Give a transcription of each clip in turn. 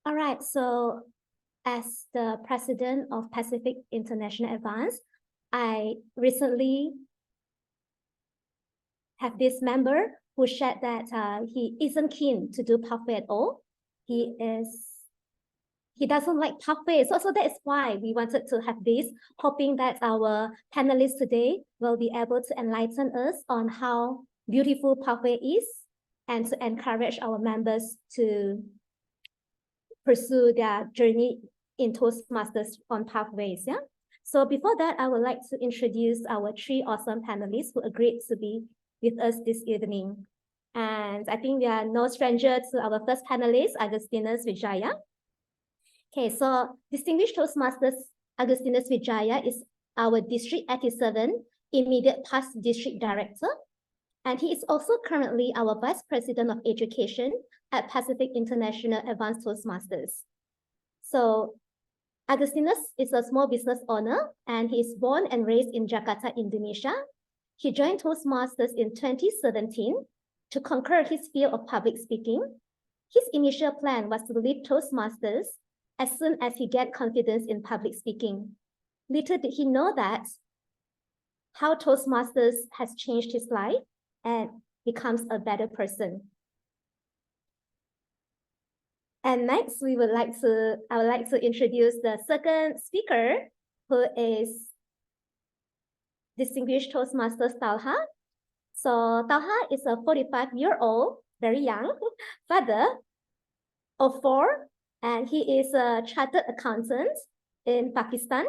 All right, so as the president of Pacific International Advance, I recently have this member who shared that he isn't keen to do pathway at all. He doesn't like pathways. So that is why we wanted to have this, hoping that our panelists today will be able to enlighten us on how beautiful pathway is and to encourage our members to pursue their journey in Toastmasters on pathways. Yeah. So before that, I would like to introduce our three awesome panelists who agreed to be with us this evening. And I think we are no stranger to our first panelist, Agustinus Wijaya. Okay, so Distinguished Toastmasters Agustinus Wijaya is our District 87 immediate past District Director. And he is also currently our Vice President of Education at Pacific International Advanced Toastmasters. So Agustinus is a small business owner and he is born and raised in Jakarta, Indonesia. He joined Toastmasters in 2017 to conquer his fear of public speaking. His initial plan was to leave Toastmasters as soon as he get confidence in public speaking. Little did he know that how Toastmasters has changed his life and becomes a better person. And next, I would like to introduce the second speaker, who is Distinguished Toastmasters Talha. So Talha is a 45-year-old, very young, father of four, and he is a chartered accountant in Pakistan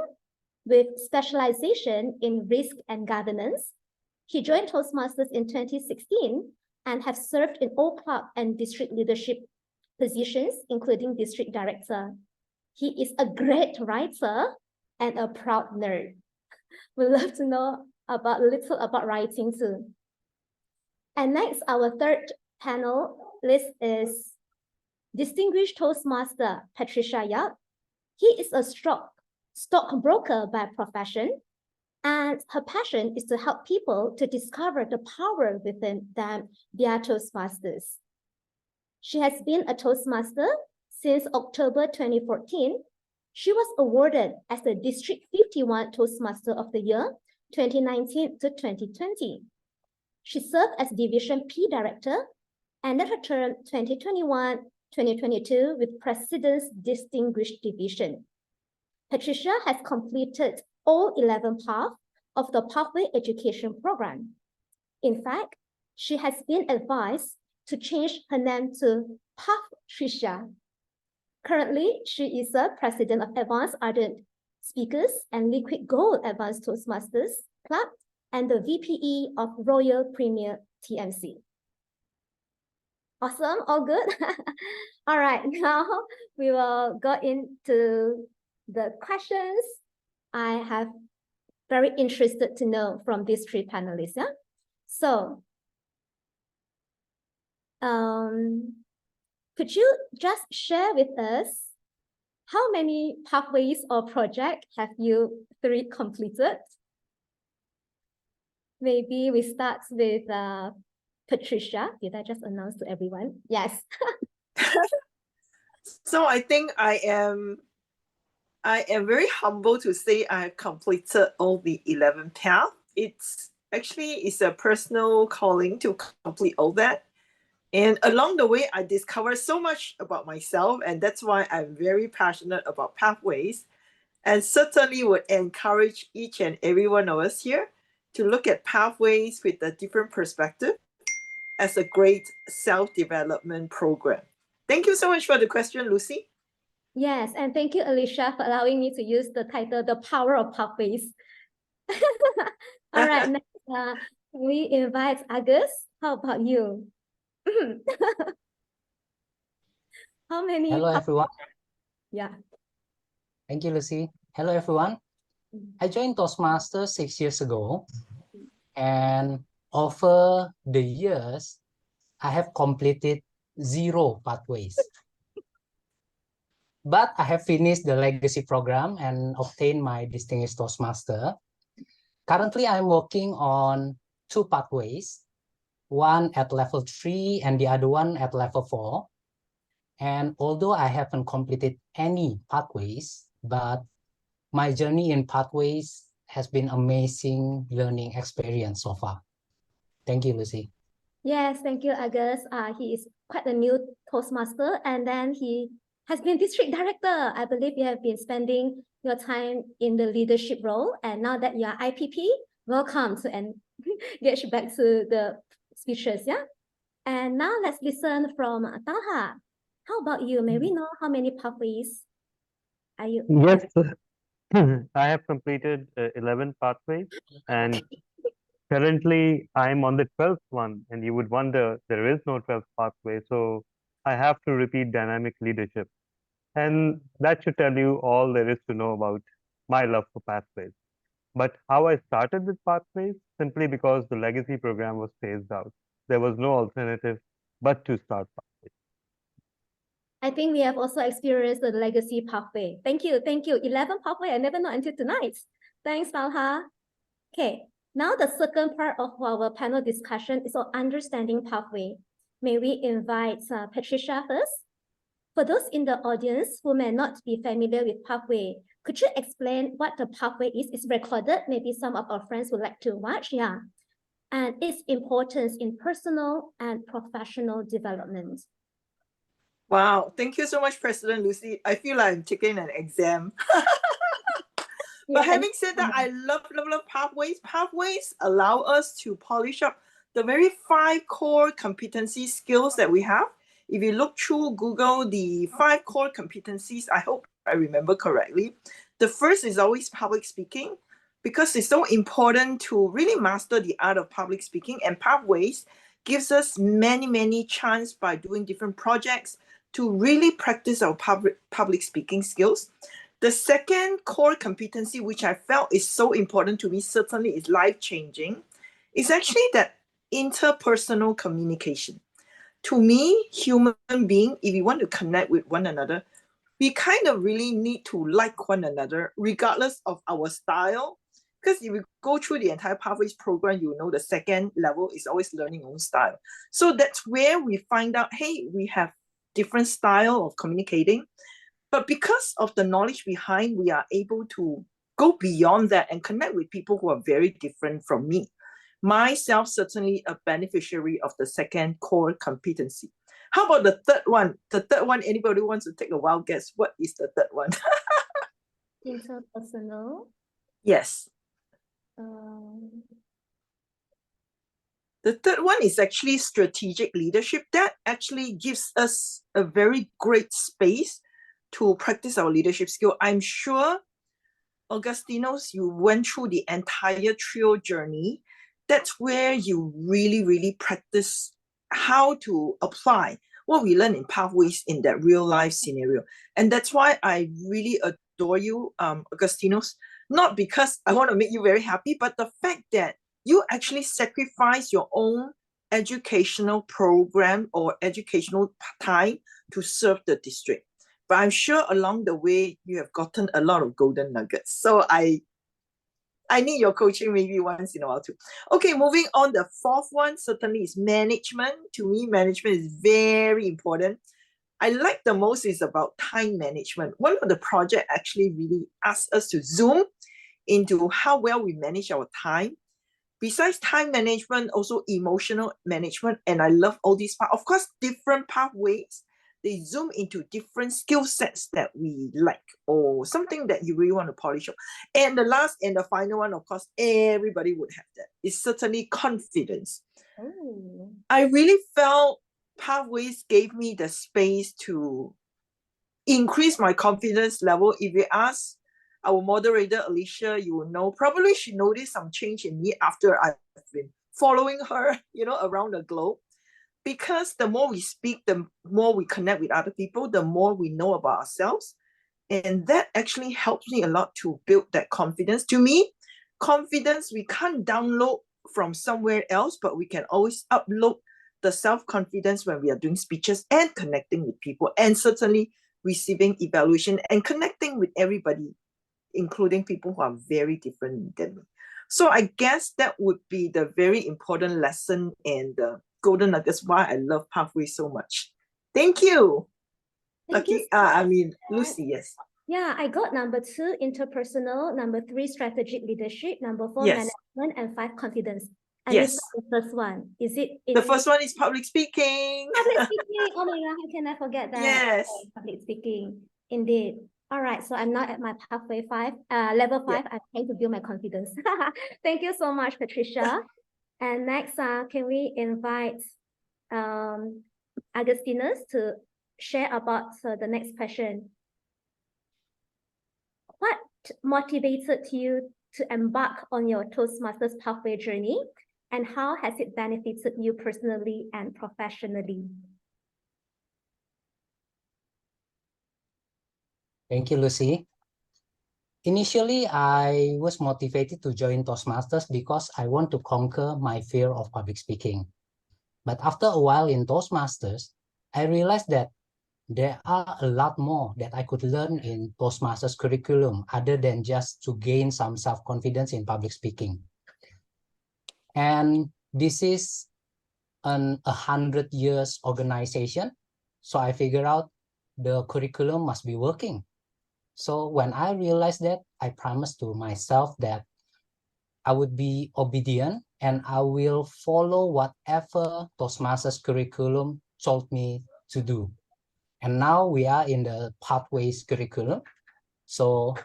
with specialization in risk and governance. He joined Toastmasters in 2016 and has served in all club and district leadership positions, including district director. He is a great writer and a proud nerd. We'd love to know a little about writing too. And next, our third panelist is Distinguished Toastmaster Patricia Yap. He is a stockbroker by profession, and her passion is to help people to discover the power within them via Toastmasters. She has been a Toastmaster since October 2014. She was awarded as the District 51 Toastmaster of the Year 2019 to 2020. She served as Division P Director, ended her term 2021-2022 with President's Distinguished Division. Patricia has completed all 11 paths of the Pathway Education Program. In fact, she has been advised to change her name to Patricia. Currently, she is the President of Advanced Ardent Speakers and Liquid Gold Advanced Toastmasters Club and the VPE of Royal Premier TMC. Awesome, all good? All right, now we will go into the questions I have very interested to know from these three panelists. Yeah? So, could you just share with us how many pathways or projects have you three completed? Maybe we start with Patricia. Did I just announce to everyone? Yes. So I think I am very humble to say I have completed all the 11 paths. It's a personal calling to complete all that. And along the way, I discovered so much about myself, and that's why I'm very passionate about pathways, and certainly would encourage each and every one of us here to look at pathways with a different perspective as a great self-development program. Thank you so much for the question, Lucy. Yes, and thank you, Alicia, for allowing me to use the title, The Power of Pathways. All right, next, we invite Agus. How about you? How many? Hello, everyone. Yeah. Thank you, Lucy. Hello, everyone. I joined Toastmasters 6 years ago, and over the years, I have completed 0 pathways. But I have finished the legacy program and obtained my Distinguished Toastmaster. Currently, I'm working on 2 pathways, one at level 3 and the other one at level 4. And although I haven't completed any pathways, but my journey in pathways has been amazing learning experience so far. Thank you, Lucy. Yes, thank you, August. He is quite a new Toastmaster, and then he has been district director. I believe you have been spending your time in the leadership role, and now that you are IPP, welcome to and get back to the speeches, yeah? And now let's listen from Talha. How about you? May we know how many pathways are you? Yes, I have completed 11 pathways, and currently I'm on the 12th one. And you would wonder there is no 12th pathway, so I have to repeat dynamic leadership. And that should tell you all there is to know about my love for pathways. But how I started with pathways, simply because the legacy program was phased out. There was no alternative but to start pathways. I think we have also experienced the legacy pathway. Thank you, thank you. 11 pathway, I never know until tonight. Thanks, Talha. Okay, now the second part of our panel discussion is on understanding pathway. May we invite Patricia first? For those in the audience who may not be familiar with pathway, could you explain what the pathway is? It's recorded. Maybe some of our friends would like to watch. Yeah. And its importance in personal and professional development. Wow, thank you so much, President Lucy. I feel like I'm taking an exam. But having said that, I love pathways. Pathways allow us to polish up the very 5 core competency skills that we have. If you look through Google, the 5 core competencies, I hope I remember correctly. The first is always public speaking, because it's so important to really master the art of public speaking. And pathways gives us many chances by doing different projects to really practice our public speaking skills. The second core competency, which I felt is so important to me, certainly is life-changing, is actually that interpersonal communication. To me, human being, if you want to connect with one another, we kind of really need to like one another, regardless of our style. Because if you go through the entire Pathways program, you know the second level is always learning your own style. So that's where we find out, hey, we have different style of communicating. But because of the knowledge behind, we are able to go beyond that and connect with people who are very different from me. Myself, certainly a beneficiary of the second core competency. How about the third one? The third one, anybody wants to take a wild guess? What is the third one? Interpersonal. Yes. The third one is actually strategic leadership. That actually gives us a very great space to practice our leadership skill. I'm sure, Augustinos, you went through the entire TRIO journey. That's where you really practice how to apply what we learn in Pathways in that real life scenario. And that's why I really adore you, Augustinos, not because I want to make you very happy, but the fact that you actually sacrifice your own educational program or educational time to serve the district. But I'm sure along the way, you have gotten a lot of golden nuggets. So I need your coaching maybe once in a while too. Okay, moving on. The fourth one certainly is management. To me, management is very important. I like the most is about time management. One of the projects actually really asked us to zoom into how well we manage our time. Besides time management, also emotional management. And I love all these parts. Of course, different pathways, they zoom into different skill sets that we like or something that you really want to polish up. And the last and the final one, of course, everybody would have that, is certainly confidence. Oh. I really felt Pathways gave me the space to increase my confidence level. If you ask our moderator, Alicia, you will know, probably she noticed some change in me after I've been following her, around the globe. Because the more we speak, the more we connect with other people, the more we know about ourselves. And that actually helps me a lot to build that confidence. To me, confidence, we can't download from somewhere else, but we can always upload the self-confidence when we are doing speeches and connecting with people, and certainly receiving evaluation and connecting with everybody, including people who are very different than me. So I guess that would be the very important lesson and the golden nuggets why I love Pathways so much. Thank you. Thank you Okay, so I much. mean, Lucy, yes. Yeah, I got number 2, interpersonal, number 3, strategic leadership, number 4, Yes. management, and 5, confidence. I Yes. missed out the first one. Is it in The first one is public speaking. public speaking? Oh my God, how can I forget that? Yes. Okay, public speaking, indeed. All right, so I'm now at my pathway 5, level 5. I'm trying to build my confidence. Thank you so much, Patricia. And next, can we invite Augustinus to share about the next question? What motivated you to embark on your Toastmasters pathway journey, and how has it benefited you personally and professionally? Thank you, Lucy. Initially, I was motivated to join Toastmasters because I want to conquer my fear of public speaking. But after a while in Toastmasters, I realized that there are a lot more that I could learn in Toastmasters curriculum other than just to gain some self-confidence in public speaking. And this is an 100 years organization. So I figured out the curriculum must be working. So when I realized that, I promised to myself that I would be obedient and I will follow whatever Toastmasters curriculum told me to do. And now we are in the pathways curriculum. So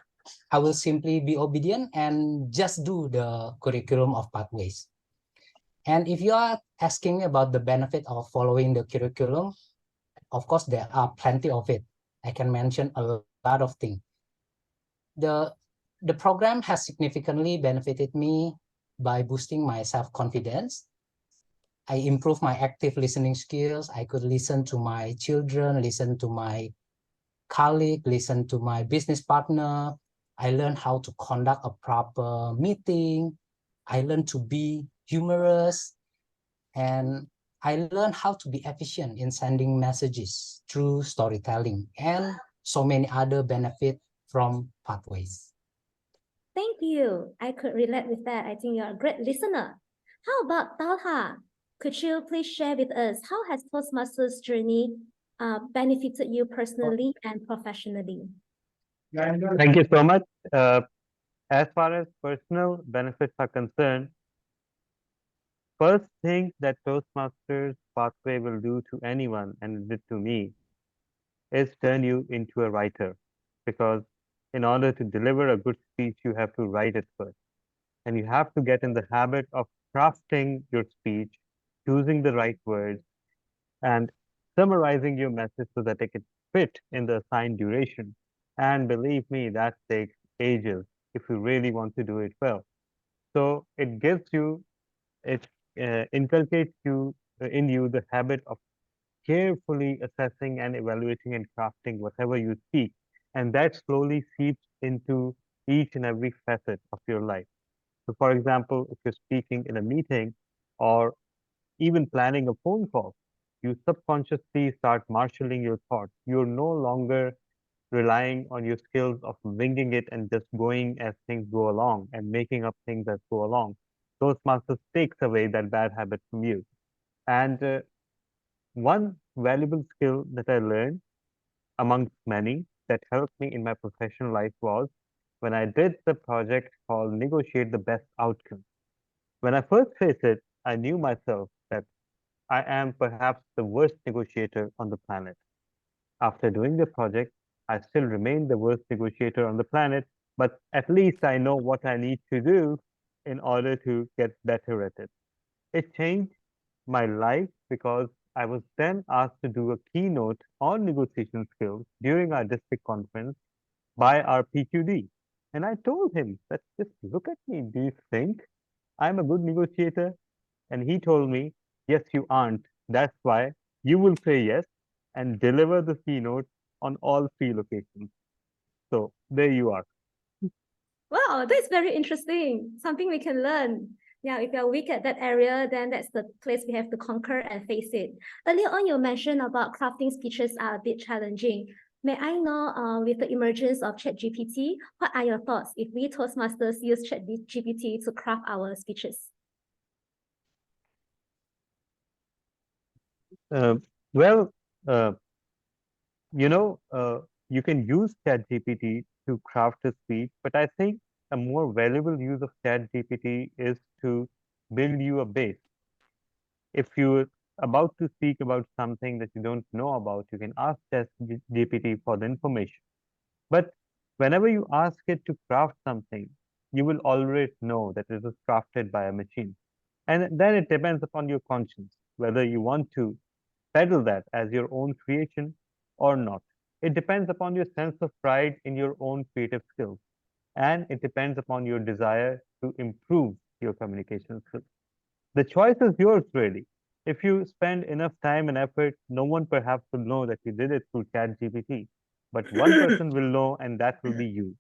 I will simply be obedient and just do the curriculum of pathways. And if you are asking me about the benefit of following the curriculum, of course, there are plenty of it. I can mention a lot of things. The program has significantly benefited me by boosting my self-confidence. I improved my active listening skills. I could listen to my children, listen to my colleague, listen to my business partner. I learned how to conduct a proper meeting. I learned to be humorous. And I learned how to be efficient in sending messages through storytelling and so many other benefits from pathways. Thank you. I could relate with that. I think you're a great listener. How about Talha? Could you please share with us how has Toastmasters journey benefited you personally and professionally? Thank you so much. As far as personal benefits are concerned, first thing that Toastmasters pathway will do to anyone, and it did to me, is turn you into a writer. Because in order to deliver a good speech, you have to write it first. And you have to get in the habit of crafting your speech, choosing the right words, and summarizing your message so that it can fit in the assigned duration. And believe me, that takes ages if you really want to do it well. So it gives you, it inculcates you in you the habit of carefully assessing and evaluating and crafting whatever you speak. And that slowly seeps into each and every facet of your life. So for example, if you're speaking in a meeting or even planning a phone call, you subconsciously start marshaling your thoughts. You're no longer relying on your skills of winging it and just going as things go along and making up things as go along. Toastmasters takes away that bad habit from you. And one valuable skill that I learned amongst many that helped me in my professional life was when I did the project called Negotiate the Best Outcome. When I first faced it, I knew myself that I am perhaps the worst negotiator on the planet. After doing the project, I still remain the worst negotiator on the planet, but at least I know what I need to do in order to get better at it. It changed my life because I was then asked to do a keynote on negotiation skills during our district conference by our PQD. And I told him that just look at me. Do you think I'm a good negotiator? And he told me, yes, you aren't. That's why you will say yes and deliver the keynote on all 3 locations. So there you are. Wow, that's very interesting. Something we can learn. Yeah, if you're weak at that area, then that's the place we have to conquer and face it. Earlier on, you mentioned about crafting speeches are a bit challenging. May I know, with the emergence of ChatGPT, what are your thoughts if we Toastmasters use ChatGPT to craft our speeches? Well, you can use ChatGPT to craft a speech, but I think a more valuable use of ChatGPT is to build you a base. If you're about to speak about something that you don't know about, you can ask ChatGPT for the information. But whenever you ask it to craft something, you will always know that it was crafted by a machine. And then it depends upon your conscience, whether you want to peddle that as your own creation or not. It depends upon your sense of pride in your own creative skills. And it depends upon your desire to improve your communication skills. The choice is yours, really. If you spend enough time and effort, no one perhaps will know that you did it through ChatGPT. But one person will know, and that will be you.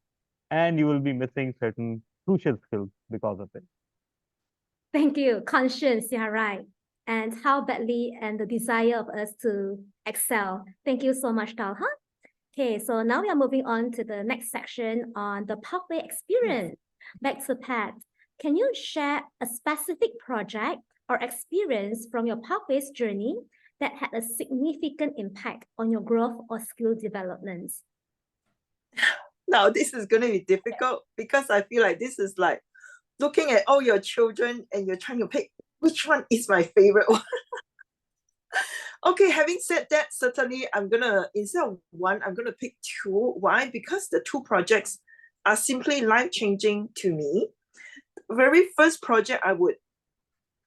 And you will be missing certain crucial skills because of it. Thank you. Conscience, you are right. And how badly and the desire of us to excel. Thank you so much, Talha. Okay, so now we are moving on to the next section on the pathway experience. Back to Pat. Can you share a specific project or experience from your pathways journey that had a significant impact on your growth or skill development? Now, this is going to be difficult because I feel like this is like looking at all your children and you're trying to pick which one is my favorite one. Okay, having said that, certainly I'm gonna, instead of one, I'm gonna pick two. Why? Because the two projects are simply life-changing to me. Very first project I would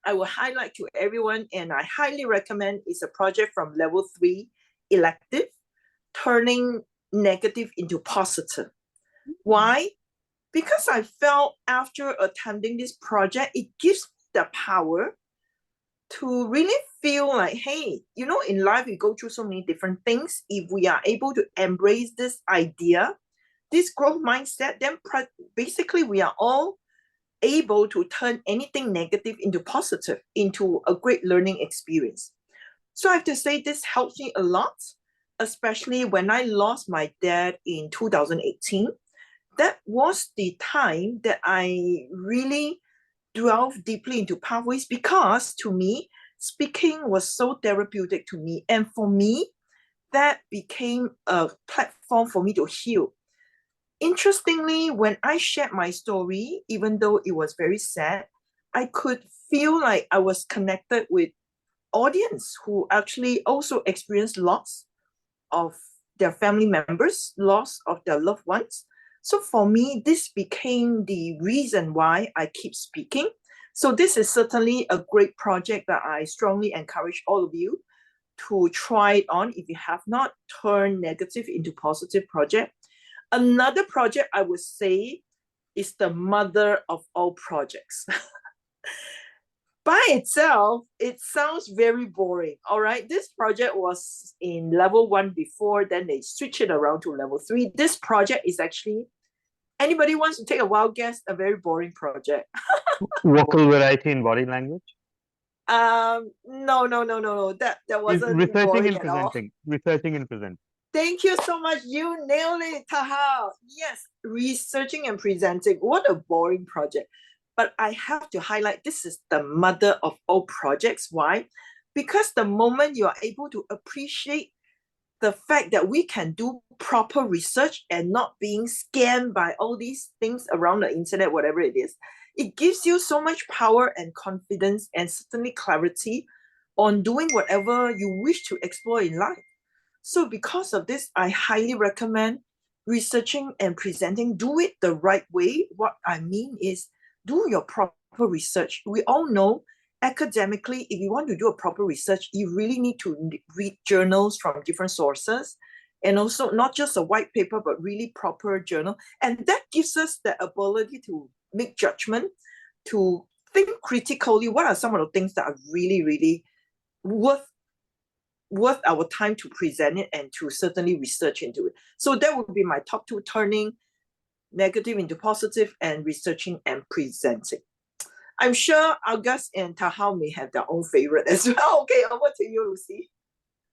highlight to everyone, and I highly recommend, is a project from level 3 elective, turning negative into positive. Why? Because I felt after attending this project, it gives me the power to really feel like, hey, in life we go through so many different things. If we are able to embrace this idea, this growth mindset, then basically we are all able to turn anything negative into positive, into a great learning experience. So I have to say this helps me a lot, especially when I lost my dad in 2018. That was the time that I really delved deeply into pathways, because to me, speaking was so therapeutic to me. And for me, that became a platform for me to heal. Interestingly, when I shared my story, even though it was very sad, I could feel like I was connected with audience who actually also experienced loss of their family members, loss of their loved ones. So for me, this became the reason why I keep speaking. So this is certainly a great project that I strongly encourage all of you to try it on if you have not. Turn negative into positive project. Another project I would say is the mother of all projects. By itself, it sounds very boring. All right, this project was in level 1 before, then they switched it around to level 3. This project is actually, anybody wants to take a wild guess, a very boring project. Vocal variety in body language? No. That wasn't Researching boring and at all. presenting. Researching and presenting. Thank you so much. You nailed it, Taha. Yes, researching and presenting. What a boring project. But I have to highlight, this is the mother of all projects. Why? Because the moment you are able to appreciate the fact that we can do proper research and not being scammed by all these things around the internet, whatever it is, it gives you so much power and confidence and certainly clarity on doing whatever you wish to explore in life. So because of this, I highly recommend researching and presenting. Do it the right way. What I mean is, do your proper research. We all know academically, if you want to do a proper research, you really need to read journals from different sources, and also not just a white paper, but really proper journal. And that gives us the ability to make judgment, to think critically. What are some of the things that are really, really worth our time to present it and to certainly research into it? So that would be my top 2: turning negative into positive and researching and presenting. I'm sure August and Taha may have their own favorite as well. Okay, over to you, Lucy.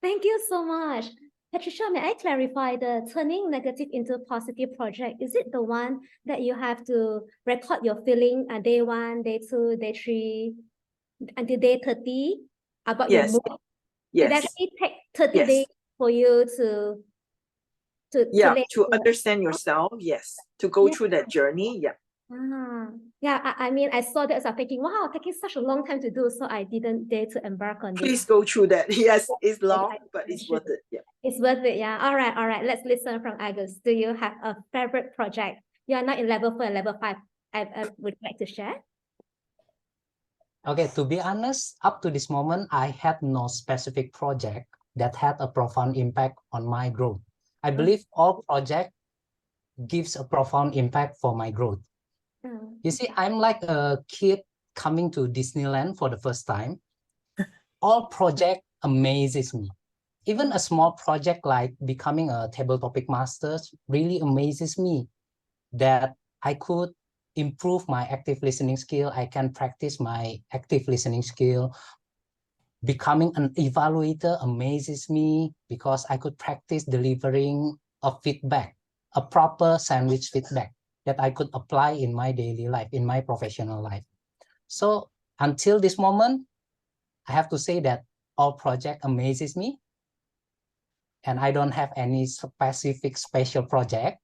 Thank you so much. Patricia, may I clarify the turning negative into positive project? Is it the one that you have to record your feeling on day 1, day 2, day 3, until day 30 about your Yes. mood? Yes. It actually takes 30 Yes. days for you to Yeah, let to go. understand yourself. Yes, to go Yeah. through that journey. Yeah. Yeah, I mean, I saw this, I'm thinking, wow, taking such a long time to do, so I didn't dare to embark on this. Please go through that. Yes, it's long, I but it's should. worth it. Yeah. It's worth it, yeah. All right. Let's listen from Agus. Do you have a favorite project? You are not in level 4 and level 5. I would like to share. Okay, to be honest, up to this moment, I had no specific project that had a profound impact on my growth. I believe all project gives a profound impact for my growth. You see, I'm like a kid coming to Disneyland for the first time. All project amazes me. Even a small project like becoming a table topic master really amazes me that I could improve my active listening skill. I can practice my active listening skill. Becoming an evaluator amazes me because I could practice delivering a feedback, a proper sandwich feedback that I could apply in my daily life, in my professional life. So until this moment, I have to say that all project amazes me. And I don't have any specific special project.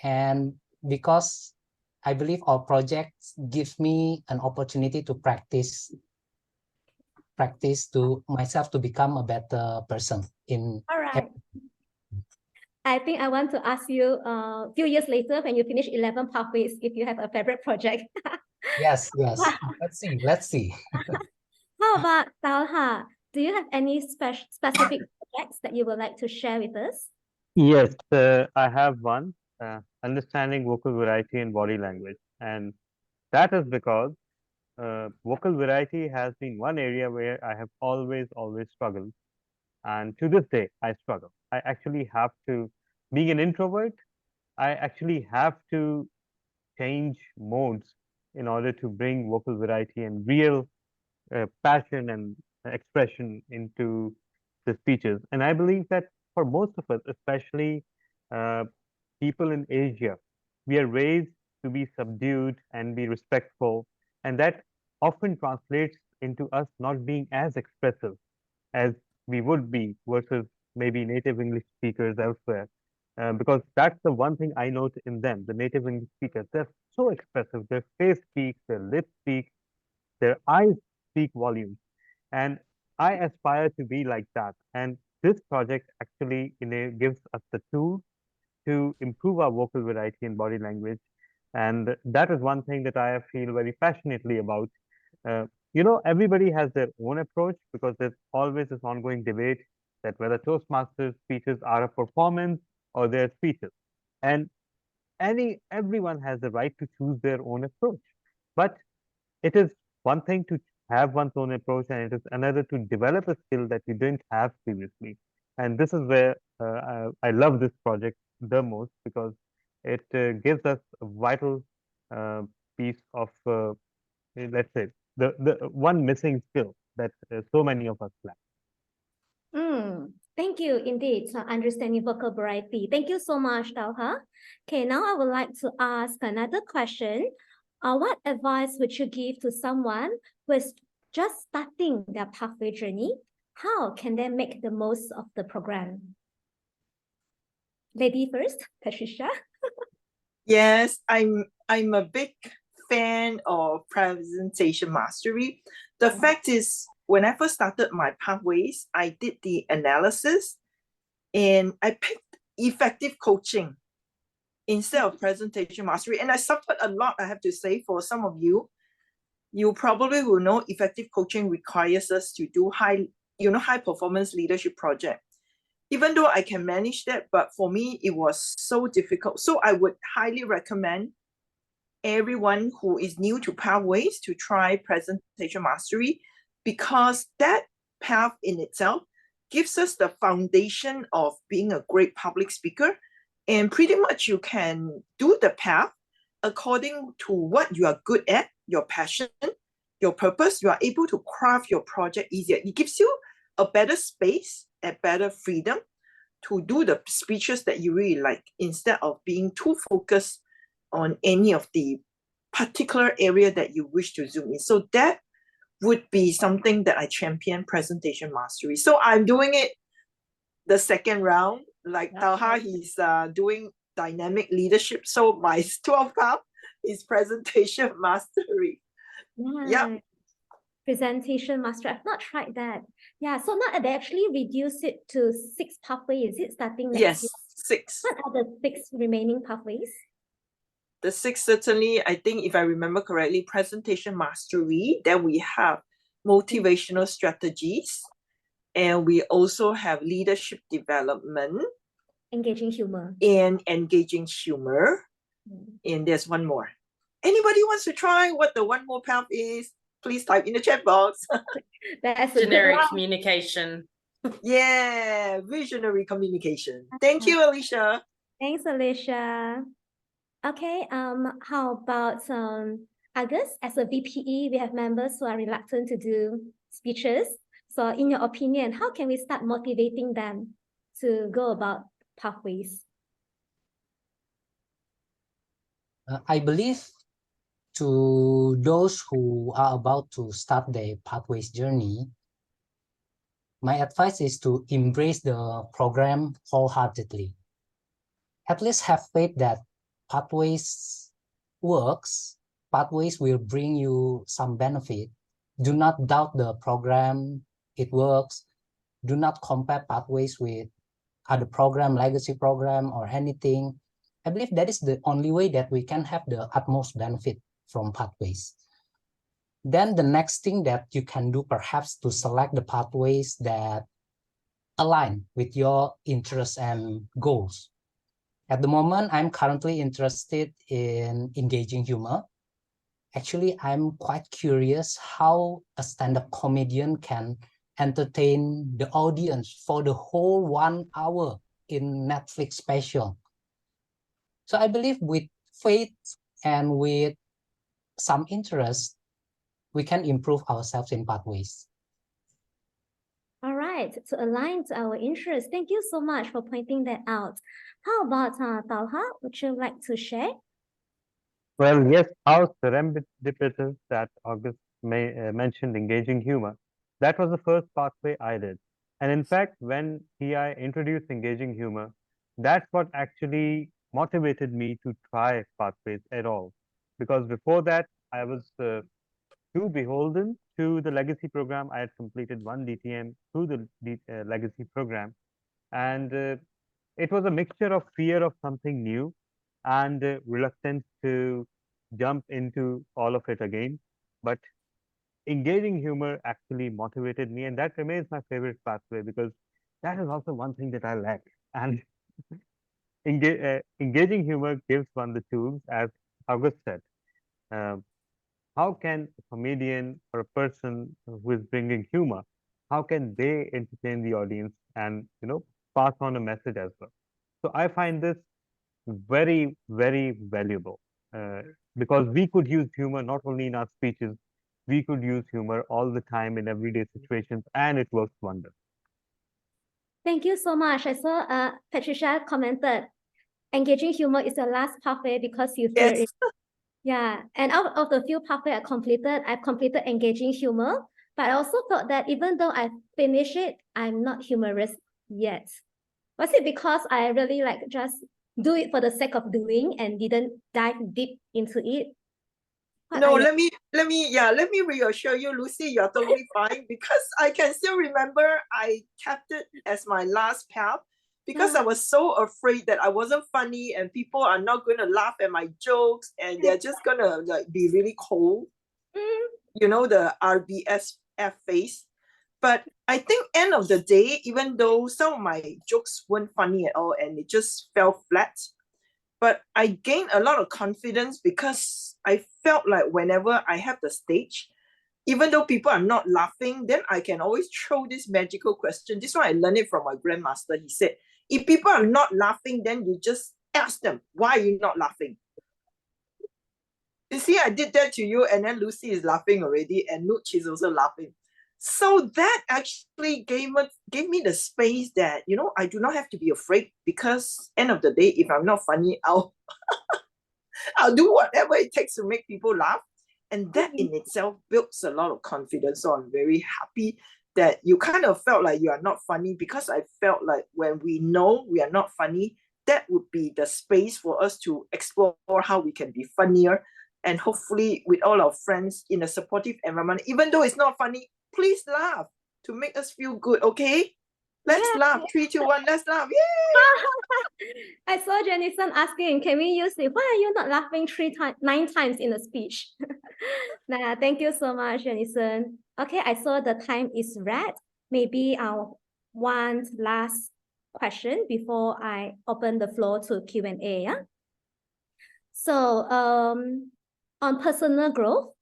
And because I believe all projects give me an opportunity to practice to myself to become a better person in. All right. I think I want to ask you a few years later when you finish 11 pathways if you have a favorite project. Yes. Wow. Let's see. How about Talha? Do you have any specific projects that you would like to share with us? Yes, I have one, understanding vocal variety and body language. And that is because vocal variety has been one area where I have always struggled. And to this day, I struggle. I actually have to, being an introvert, I actually have to change modes in order to bring vocal variety and real passion and expression into the speeches. And I believe that for most of us, especially uh, people in Asia, we are raised to be subdued and be respectful. And that often translates into us not being as expressive as we would be versus maybe native English speakers elsewhere. Because that's the one thing I note in them, the native English speakers. They're so expressive. Their face speaks, their lips speak, their eyes speak volumes. And I aspire to be like that. And this project actually gives us the tools to improve our vocal variety and body language. And that is one thing that I feel very passionately about. Uh, everybody has their own approach because there's always this ongoing debate that whether Toastmasters speeches are a performance or they're speeches. And everyone has the right to choose their own approach. But it is one thing to have one's own approach, and it is another to develop a skill that you didn't have previously. And this is where I love this project the most because it gives us a vital piece of, let's say, the one missing skill that so many of us lack. Thank you indeed for understanding vocal variety. Thank you so much, Talha. Okay, now I would like to ask another question. What advice would you give to someone who is just starting their pathway journey? How can they make the most of the program? Lady first, Patricia. Yes, I'm a big fan of presentation mastery. The fact is, when I first started my pathways, I did the analysis and I picked effective coaching instead of presentation mastery. And I suffered a lot, I have to say, for some of you. You probably will know effective coaching requires us to do high performance leadership project. Even though I can manage that, but for me, it was so difficult. So I would highly recommend everyone who is new to pathways to try presentation mastery, because that path in itself gives us the foundation of being a great public speaker. And pretty much you can do the path according to what you are good at, your passion, your purpose. You are able to craft your project easier. It gives you a better space, a better freedom to do the speeches that you really like, instead of being too focused on any of the particular area that you wish to zoom in. So that would be something that I champion, presentation mastery. So I'm doing it the second round. Like That's Talha, right. he's doing dynamic leadership. So my 12th path is presentation mastery. Yeah. Presentation master. I've not tried that. Yeah. So now they actually reduce it to 6 pathways. Is it starting next Yes, year? 6. What are the 6 remaining pathways? The 6, certainly, I think if I remember correctly, presentation mastery. Then we have motivational strategies. And we also have leadership development Engaging humor. and engaging humor. And there's one more. Anybody wants to try what the one more path is? Please type in the chat box. That's a good Generic one. communication. Yeah, visionary communication. Thank you, Alicia. Thanks, Alicia. Okay, how about August? As a VPE, we have members who are reluctant to do speeches. So in your opinion, how can we start motivating them to go about pathways? I believe to those who are about to start their pathways journey, my advice is to embrace the program wholeheartedly. At least have faith that pathways works, pathways will bring you some benefit. Do not doubt the program, it works. Do not compare pathways with other program, legacy program, or anything. I believe that is the only way that we can have the utmost benefit from pathways. Then the next thing that you can do perhaps to select the pathways that align with your interests and goals. At the moment, I'm currently interested in engaging humor. Actually, I'm quite curious how a stand-up comedian can entertain the audience for the whole 1 hour in Netflix special. So I believe with faith and with some interest, we can improve ourselves in pathways. All right, to align to our interests. Thank you so much for pointing that out. How about Talha? Would you like to share? Well, yes, how serendipitous that August mentioned engaging humor. That was the first pathway I did. And in fact, when I introduced engaging humor, that's what actually motivated me to try pathways at all. Because before that, I was too beholden to the legacy program. I had completed 1 DTM through the legacy program. And it was a mixture of fear of something new and reluctance to jump into all of it again. But engaging humor actually motivated me, and that remains my favorite pathway because that is also one thing that I lack. And engaging humor gives one the tools, as August said. How can a comedian or a person who is bringing humor, how can they entertain the audience and pass on a message as well? So I find this very, very valuable because we could use humor not only in our speeches, we could use humor all the time in everyday situations, and it works wonders. Thank you so much. I saw Patricia commented, engaging humor is the last pathway because you fear it. Yeah, and out of the few pathways I've completed engaging humor, but I also thought that even though I finished it, I'm not humorous yet. Was it because I really just do it for the sake of doing and didn't dive deep into it? No, let me reassure you, Lucy, you're totally fine because I can still remember I kept it as my last path because I was so afraid that I wasn't funny and people are not going to laugh at my jokes and they're just going to be really cold. You know, the RBSF face. But I think end of the day, even though some of my jokes weren't funny at all and it just fell flat, but I gained a lot of confidence because I felt like whenever I have the stage, even though people are not laughing, then I can always throw this magical question. This one I learned it from my grandmaster. He said, if people are not laughing, then you just ask them, why are you not laughing? You see, I did that to you, and then Lucy is laughing already, and Nooch is also laughing. So that actually gave me the space that, I do not have to be afraid because end of the day, if I'm not funny, I'll do whatever it takes to make people laugh. And that in itself builds a lot of confidence. So I'm very happy that you kind of felt like you are not funny, because I felt like when we know we are not funny, that would be the space for us to explore how we can be funnier. And hopefully with all our friends in a supportive environment, even though it's not funny, please laugh to make us feel good, okay? Let's Yeah. laugh. 3, 2, 1, let's laugh. Yay! I saw Jenison asking, can we use it? Why are you not laughing 9 times in a speech? Nah, thank you so much, Jenison. Okay, I saw the time is red. Maybe I'll one last question before I open the floor to Q&A. Yeah? So on personal growth,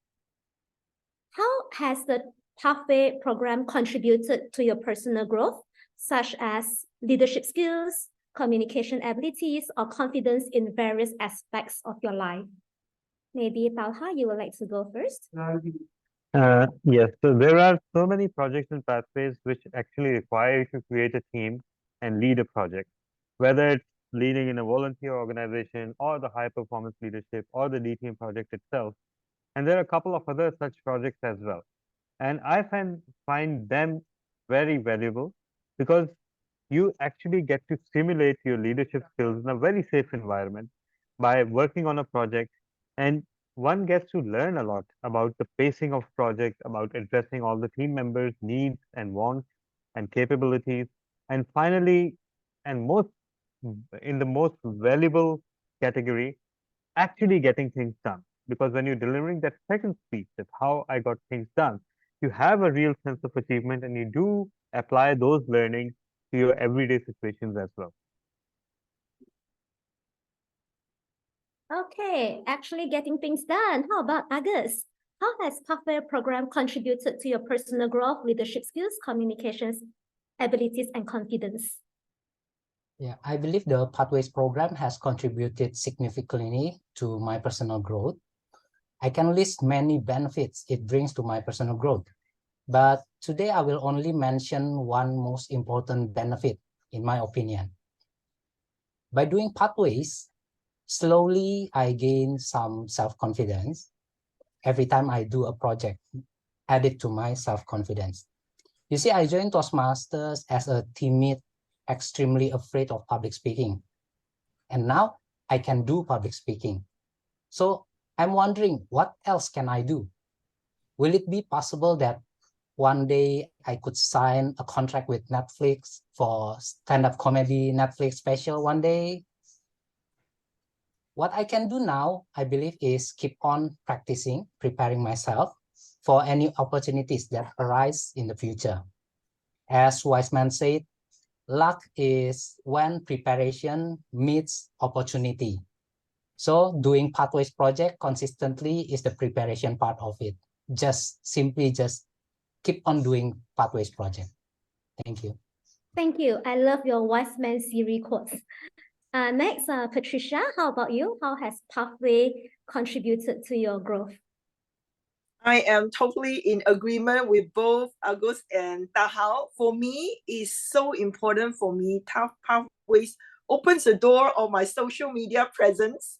how has the Pathway program contributed to your personal growth, such as leadership skills, communication abilities, or confidence in various aspects of your life? Maybe Talha, you would like to go first? Yes, so there are so many projects and pathways which actually require you to create a team and lead a project, whether it's leading in a volunteer organization or the high performance leadership or the DTM project itself. And there are a couple of other such projects as well. And I find them very valuable because you actually get to stimulate your leadership skills in a very safe environment by working on a project. And one gets to learn a lot about the pacing of project, about addressing all the team members' needs and wants and capabilities. And finally, and most in the most valuable category, actually getting things done. Because when you're delivering that second speech, that how I got things done, you have a real sense of achievement and you do apply those learnings to your everyday situations as well. Okay, actually getting things done. How about Agus? How has Pathway program contributed to your personal growth, leadership skills, communications, abilities, and confidence? Yeah, I believe the Pathways program has contributed significantly to my personal growth. I can list many benefits it brings to my personal growth, but today I will only mention one most important benefit, in my opinion. By doing Pathways, slowly I gain some self-confidence. Every time I do a project, add it to my self-confidence. You see, I joined Toastmasters as a timid, extremely afraid of public speaking. And now I can do public speaking. So I'm wondering, what else can I do? Will it be possible that one day I could sign a contract with Netflix for stand-up comedy Netflix special one day? What I can do now, I believe, is keep on practicing, preparing myself for any opportunities that arise in the future. As Wiseman said, luck is when preparation meets opportunity. So doing Pathways project consistently is the preparation part of it. Just keep on doing Pathways project. Thank you. Thank you. I love your wise man series quotes. Next, Patricia, how about you? How has Pathway contributed to your growth? I am totally in agreement with both Agus and Tahao. For me, it's so important for me. Pathways opens the door of my social media presence.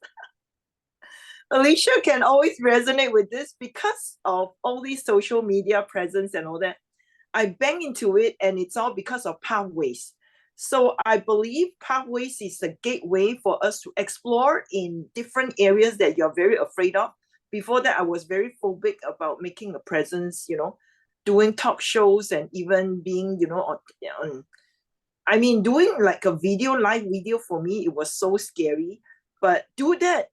Alicia can always resonate with this because of all these social media presence and all that. I bang into it, and it's all because of Pathways. So I believe Pathways is a gateway for us to explore in different areas that you're very afraid of. Before that, I was very phobic about making a presence, doing talk shows and even being, doing like a live video for me, it was so scary. But do that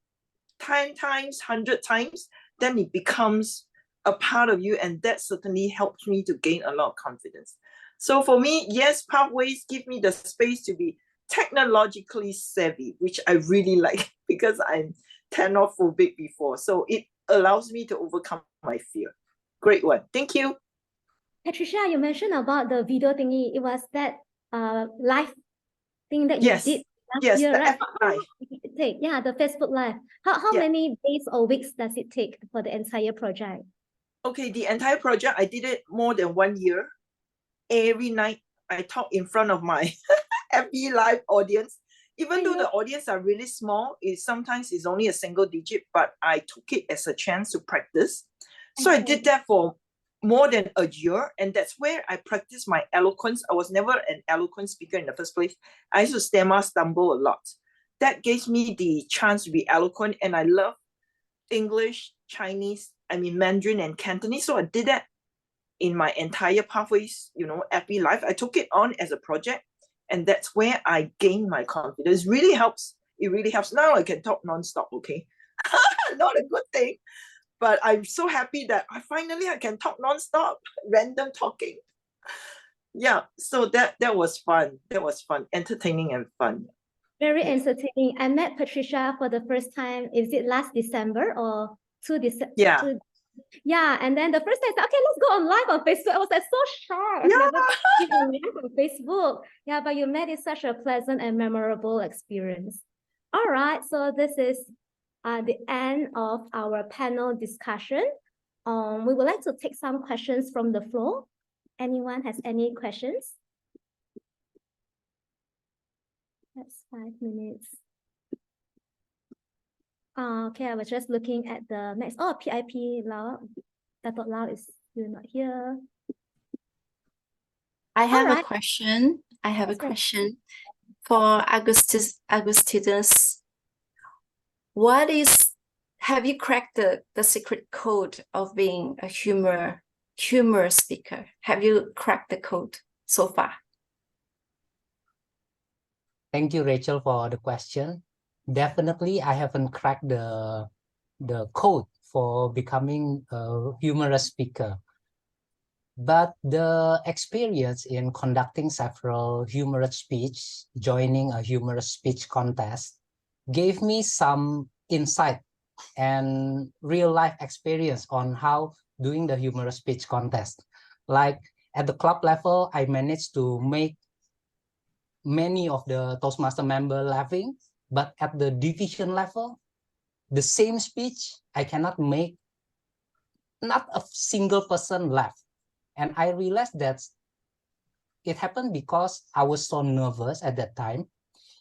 10 times, 100 times, then it becomes a part of you, and that certainly helps me to gain a lot of confidence. So for me, yes, Pathways give me the space to be technologically savvy, which I really like because I'm tenophobic before. So it allows me to overcome my fear. Great one. Thank you. Patricia, you mentioned about the video thingy. It was that live thing that you did last year, right? Yeah, the Facebook Live. How many days or weeks does it take for the entire project? Okay, the entire project, I did it more than 1 year. Every night, I talk in front of my FB Live audience. Even though the audience are really small, sometimes it's only a single digit, but I took it as a chance to practice. So I did that for more than a year, and that's where I practiced my eloquence. I was never an eloquent speaker in the first place. I used to stumble a lot. That gave me the chance to be eloquent, and I love English, Chinese, Mandarin and Cantonese. So I did that in my entire pathways, FB life. I took it on as a project, and that's where I gained my confidence. It really helps. Now I can talk nonstop, okay? Not a good thing, but I'm so happy that I can talk nonstop, random talking. Yeah, so that was fun. That was fun, entertaining and fun. Very entertaining. I met Patricia for the first time. Is it last December or 2 December? Yeah. Yeah, and then the first time I said, okay, let's go on live on Facebook. I was like so shy. I've never been on live on Facebook. Yeah, but you made it such a pleasant and memorable experience. All right, so this is the end of our panel discussion. We would like to take some questions from the floor. Anyone has any questions? That's 5 minutes. Okay, I was just looking at the next. Oh, PIP Lau. Dato Lau is still not here. I have Alright. a question. I have a Sure. question for Augustinus. Have you cracked the secret code of being a humor speaker? Have you cracked the code so far? Thank you, Rachel, for the question. Definitely, I haven't cracked the code for becoming a humorous speaker. But the experience in conducting several humorous speech, joining a humorous speech contest, gave me some insight and real life experience on how doing the humorous speech contest. Like at the club level, I managed to make many of the Toastmaster member laughing, but at the division level, the same speech, I cannot make not a single person laugh. And I realized that it happened because I was so nervous at that time.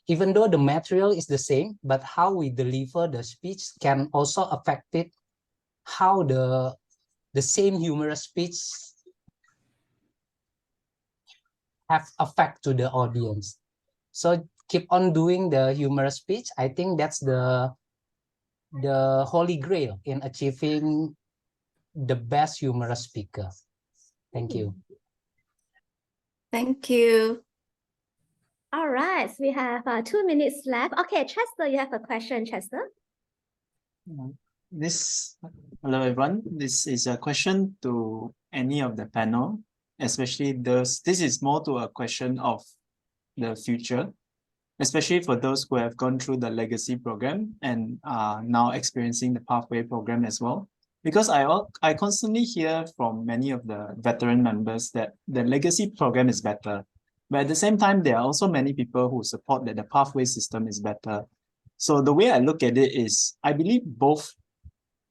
Even though the material is the same, but how we deliver the speech can also affect it, how the same humorous speech have effect to the audience. So keep on doing the humorous speech. I think that's the holy grail in achieving the best humorous speaker. Thank you. Thank you. All right, so we have 2 minutes left. Okay, Chester, you have a question, Chester? Hello everyone. This is a question to any of the panel, especially those. This is more to a question of the future, especially for those who have gone through the legacy program and are now experiencing the pathway program as well. Because I constantly hear from many of the veteran members that the legacy program is better. But at the same time, there are also many people who support that the pathway system is better. So the way I look at it is, I believe both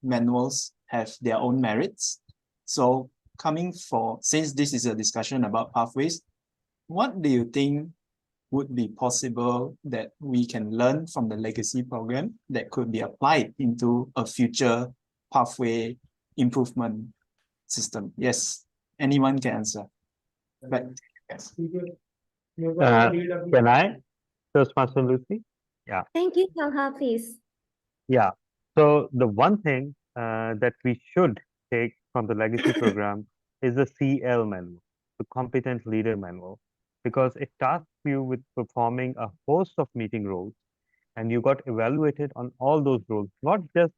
manuals have their own merits. So since this is a discussion about pathways, what do you think would be possible that we can learn from the legacy program that could be applied into a future pathway improvement system? Yes, anyone can answer. But yes. Can I? Toastmaster Lucy? Thank you, Talha, please. Yeah. So the one thing that we should take from the legacy program is the CL manual, the Competent Leader Manual, because it tasks you with performing a host of meeting roles, and you got evaluated on all those roles, not just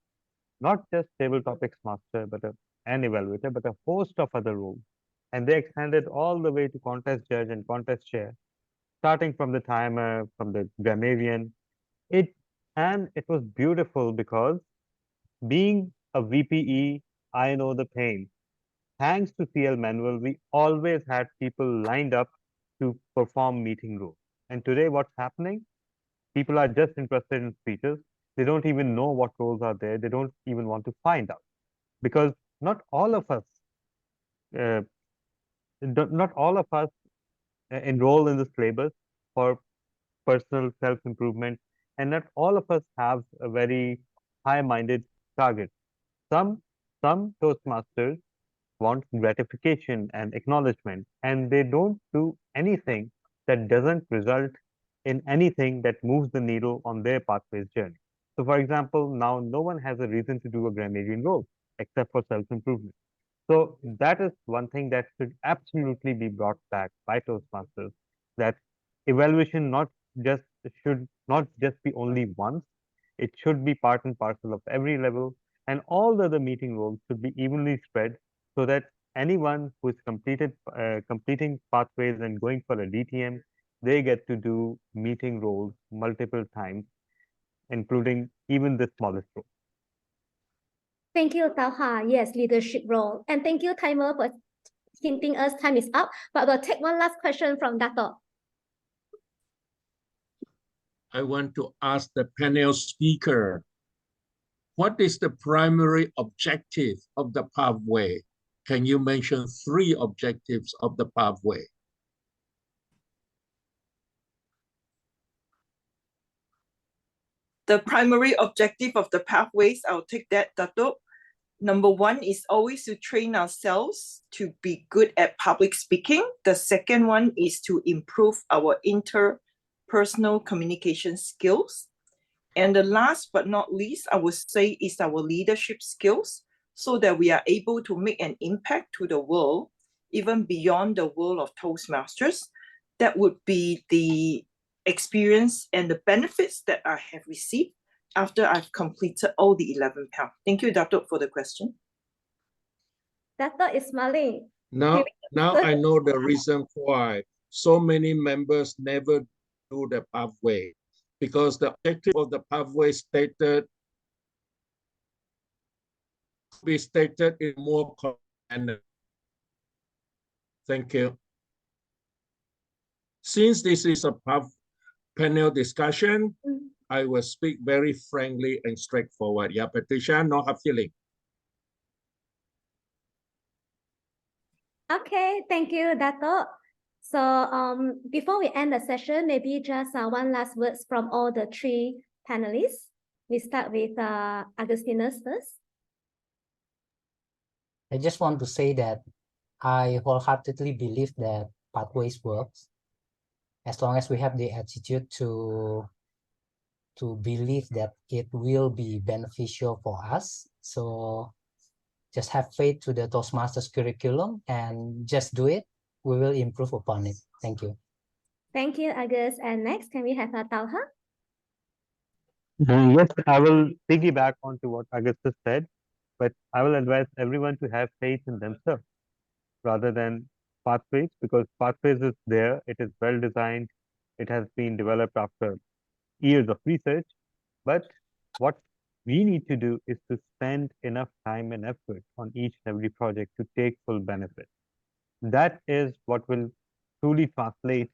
table topics master, but an evaluator, but a host of other roles. And they extended all the way to contest judge and contest chair, starting from the timer, from the grammarian. It was beautiful because being a VPE, I know the pain. Thanks to CL Manual, we always had people lined up to perform meeting roles. And today, what's happening? People are just interested in speeches. They don't even know what roles are there. They don't even want to find out, because not all of us, uh, enroll in the syllabus for personal self-improvement, and not all of us have a very high-minded target. Some Toastmasters want gratification and acknowledgement, and they don't do anything that doesn't result in anything that moves the needle on their pathways journey. So, for example, now no one has a reason to do a grammarian role except for self-improvement. So that is one thing that should absolutely be brought back by Toastmasters, that evaluation should not just be only once, it should be part and parcel of every level, and all the other meeting roles should be evenly spread so that anyone who is completing pathways and going for a DTM, they get to do meeting roles multiple times, including even the smallest role. Thank you, Talha. Yes, leadership role. And thank you, Timer, for hinting us time is up. But we'll take one last question from Dato. I want to ask the panel speaker, what is the primary objective of the pathway? Can you mention 3 objectives of the pathway? The primary objective of the pathways, I'll take that, Dato. Number 1 is always to train ourselves to be good at public speaking. The second one is to improve our interpersonal communication skills. And the last but not least, I would say, is our leadership skills, so that we are able to make an impact to the world, even beyond the world of Toastmasters. That would be the experience and the benefits that I have received after I've completed all the 11 pounds. Thank you, Dato, for the question. Dato is smiling. Now I know the reason why so many members never do the pathway, because the objective of the pathway be stated in more manner. Thank you. Since this is a panel discussion, I will speak very frankly and straightforward. Yeah, Patricia, no hard feeling. Okay, thank you, Dato. So before we end the session, maybe just one last words from all the 3 panelists. We start with Agustinus first. I just want to say that I wholeheartedly believe that pathways works as long as we have the attitude to believe that it will be beneficial for us. So just have faith to the Toastmasters curriculum and just do it. We will improve upon it. Thank you. Thank you, Agus. And next, can we have Talha? Yes, I will piggyback onto what Augustus said, but I will advise everyone to have faith in themselves rather than pathways, because pathways is there, it is well designed, it has been developed after years of research, but what we need to do is to spend enough time and effort on each and every project to take full benefit. That is what will truly translate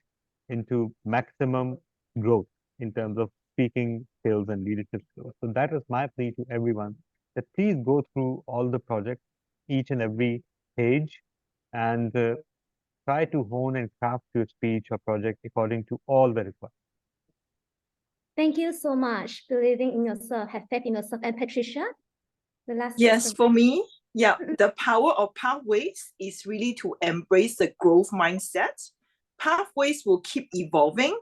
into maximum growth in terms of speaking skills and leadership skills. So that is my plea to everyone, that please go through all the projects, each and every page, and try to hone and craft your speech or project according to all the requirements. Thank you so much. Believing in yourself, have faith in yourself. And Patricia, the last Yes, question. for me, yeah, the power of pathways is really to embrace the growth mindset. Pathways will keep evolving.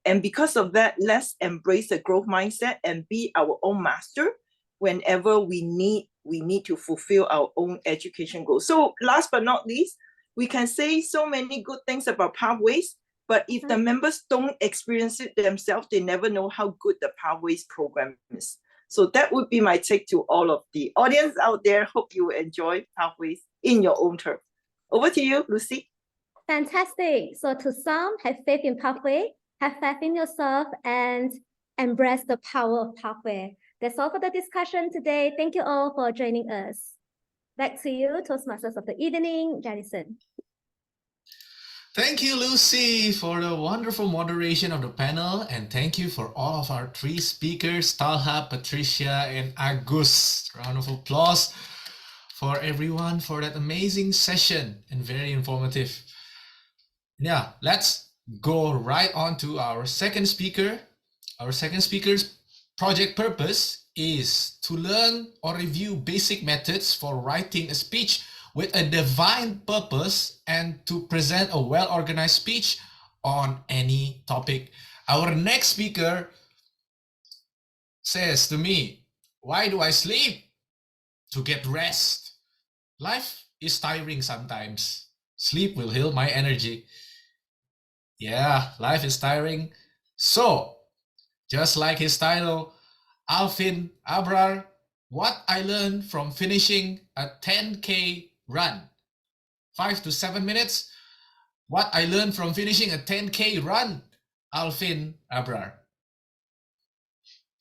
And because of that, let's embrace the growth mindset and be our own master whenever we need to fulfill our own education goals. So last but not least, we can say so many good things about pathways, but if the members don't experience it themselves, they never know how good the pathways program is. So that would be my take to all of the audience out there. Hope you enjoy pathways in your own term. Over to you, Lucy. Fantastic. So to some, have faith in pathway, have faith in yourself, and embrace the power of pathway. That's all for the discussion today. Thank you all for joining us. Back to you, Toastmasters of the evening, Jadison. Thank you, Lucy, for the wonderful moderation of the panel, and thank you for all of our 3 speakers, Talha, Patricia, and Agus. Round of applause for everyone for that amazing session and very informative. Yeah, let's go right on to our second speaker. Our second speaker's project purpose is to learn or review basic methods for writing a speech with a divine purpose and to present a well-organized speech on any topic. Our next speaker says to me, "Why do I sleep? To get rest. Life is tiring sometimes. Sleep will heal my energy." Yeah, life is tiring. So, just like his title, Alvin Abrar, what I learned from finishing a 10K run. 5 to 7 minutes. What I learned from finishing a 10K run. Alvin Abrar.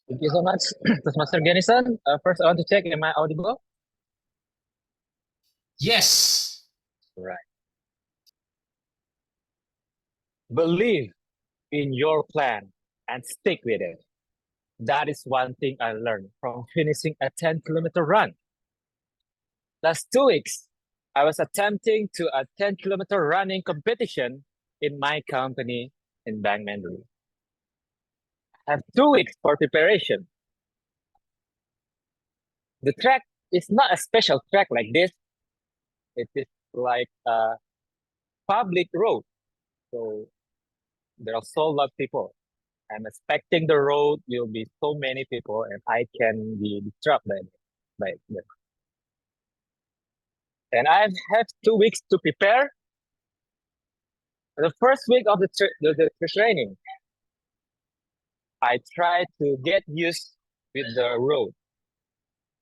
Thank you so much, Toastmaster Genison. First, I want to check, am I audible? Yes. Right. Believe in your plan and stick with it. That is one thing I learned from finishing a 10-kilometer run. Last 2 weeks, I was attempting to a 10-kilometer running competition in my company in Bank Mandalay. I have 2 weeks for preparation. The track is not a special track like this. It is like a public road. So there are so lot of people. I'm expecting the road will be so many people and I can be disrupted by them. And I have 2 weeks to prepare. The first week of the training, I try to get used with the road.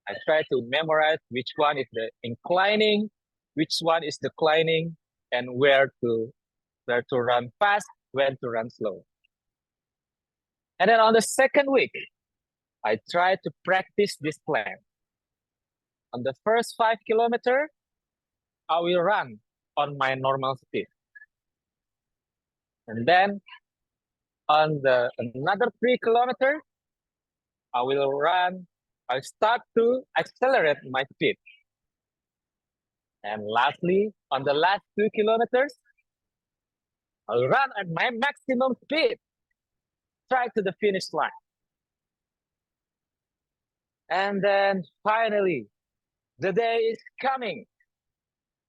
I try to memorize which one is the inclining, which one is declining, and where to run fast, when to run slow. And then on the second week, I try to practice this plan. On the first 5 kilometers, I will run on my normal speed. And then on another 3 kilometers, I start to accelerate my speed. And lastly, on the last 2 kilometers, I'll run at my maximum speed, try to the finish line. And then finally, the day is coming.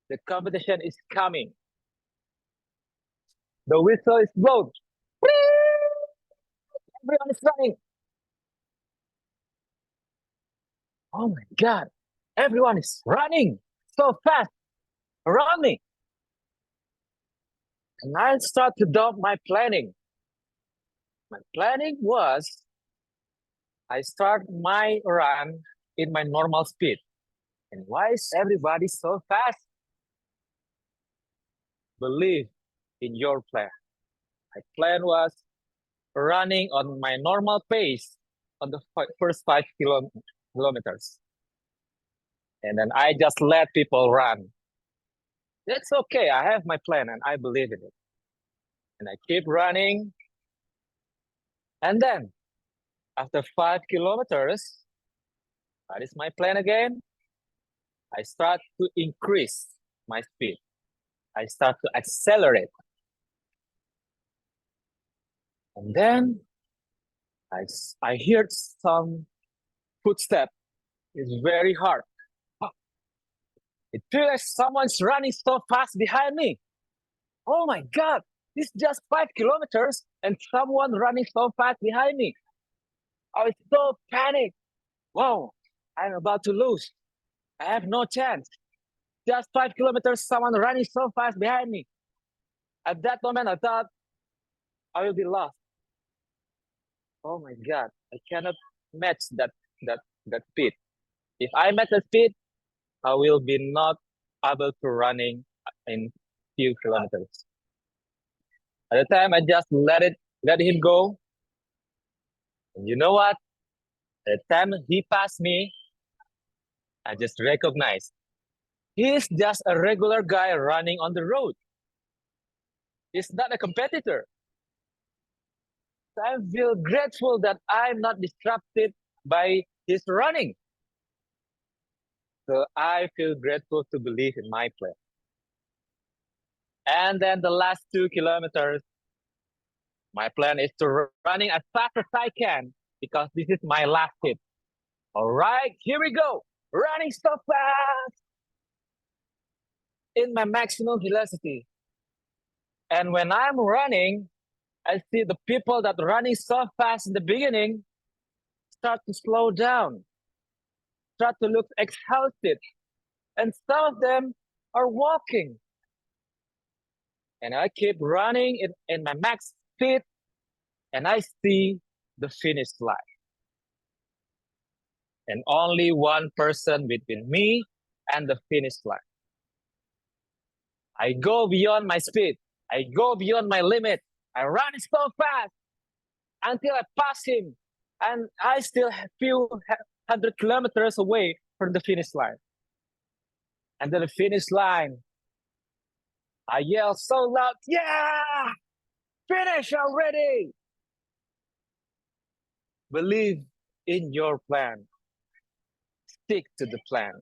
The competition is coming. The whistle is blown. Everyone is running. Oh my God, everyone is running so fast around me. And I start to doubt my planning. My planning was, I start my run in my normal speed. And why is everybody so fast? Believe in your plan. My plan was running on my normal pace on the first 5 kilometers. And then I just let people run. That's okay. I have my plan and I believe in it. And I keep running. And then after 5 kilometers, that is my plan again. I start to increase my speed. I start to accelerate. And then I heard some footsteps. It's very hard. It feels like someone's running so fast behind me. Oh my God, it's just 5 kilometers and someone running so fast behind me. I was so panicked. Wow, I'm about to lose. I have no chance. Just 5 kilometers, someone running so fast behind me. At that moment, I thought I will be lost. Oh my God, I cannot match that speed. If I match the speed, I will be not able to running in few kilometers. At the time, I just let him go. And you know what? At the time he passed me, I just recognized he's just a regular guy running on the road. He's not a competitor. So I feel grateful that I'm not disrupted by his running. So I feel grateful to believe in my plan. And then the last 2 kilometers, my plan is to running as fast as I can because this is my last hit. All right, here we go. Running so fast. in my maximum velocity. And when I'm running, I see the people that running so fast in the beginning start to slow down, start to look exhausted. And some of them are walking. And I keep running in my max speed, and I see the finish line. And only one person between me and the finish line. I go beyond my speed. I go beyond my limit. I run so fast until I pass him. And I still few 100 kilometers away from the finish line. And then the finish line, I yell so loud, yeah, finish already. Believe in your plan. Stick to the plan.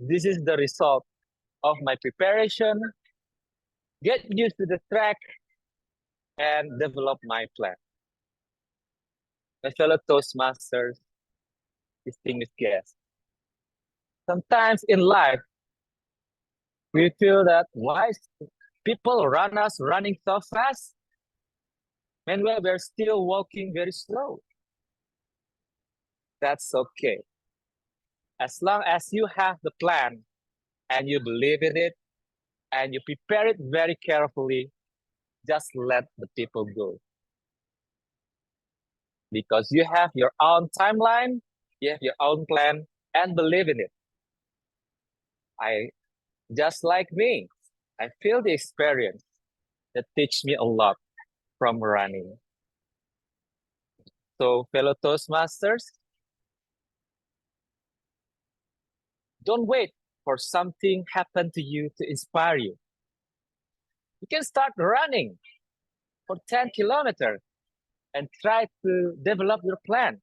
This is the result of my preparation, get used to the track, and develop my plan. My fellow Toastmasters, distinguished guests. Sometimes in life, we feel that why people run us running so fast? Meanwhile, we're still walking very slow. That's okay. As long as you have the plan and you believe in it and you prepare it very carefully, just let the people go. Because you have your own timeline, you have your own plan, and believe in it. Just like me, I feel the experience that teach me a lot from running. So, fellow Toastmasters, don't wait for something happen to you to inspire you. You can start running for 10 kilometers and try to develop your plan.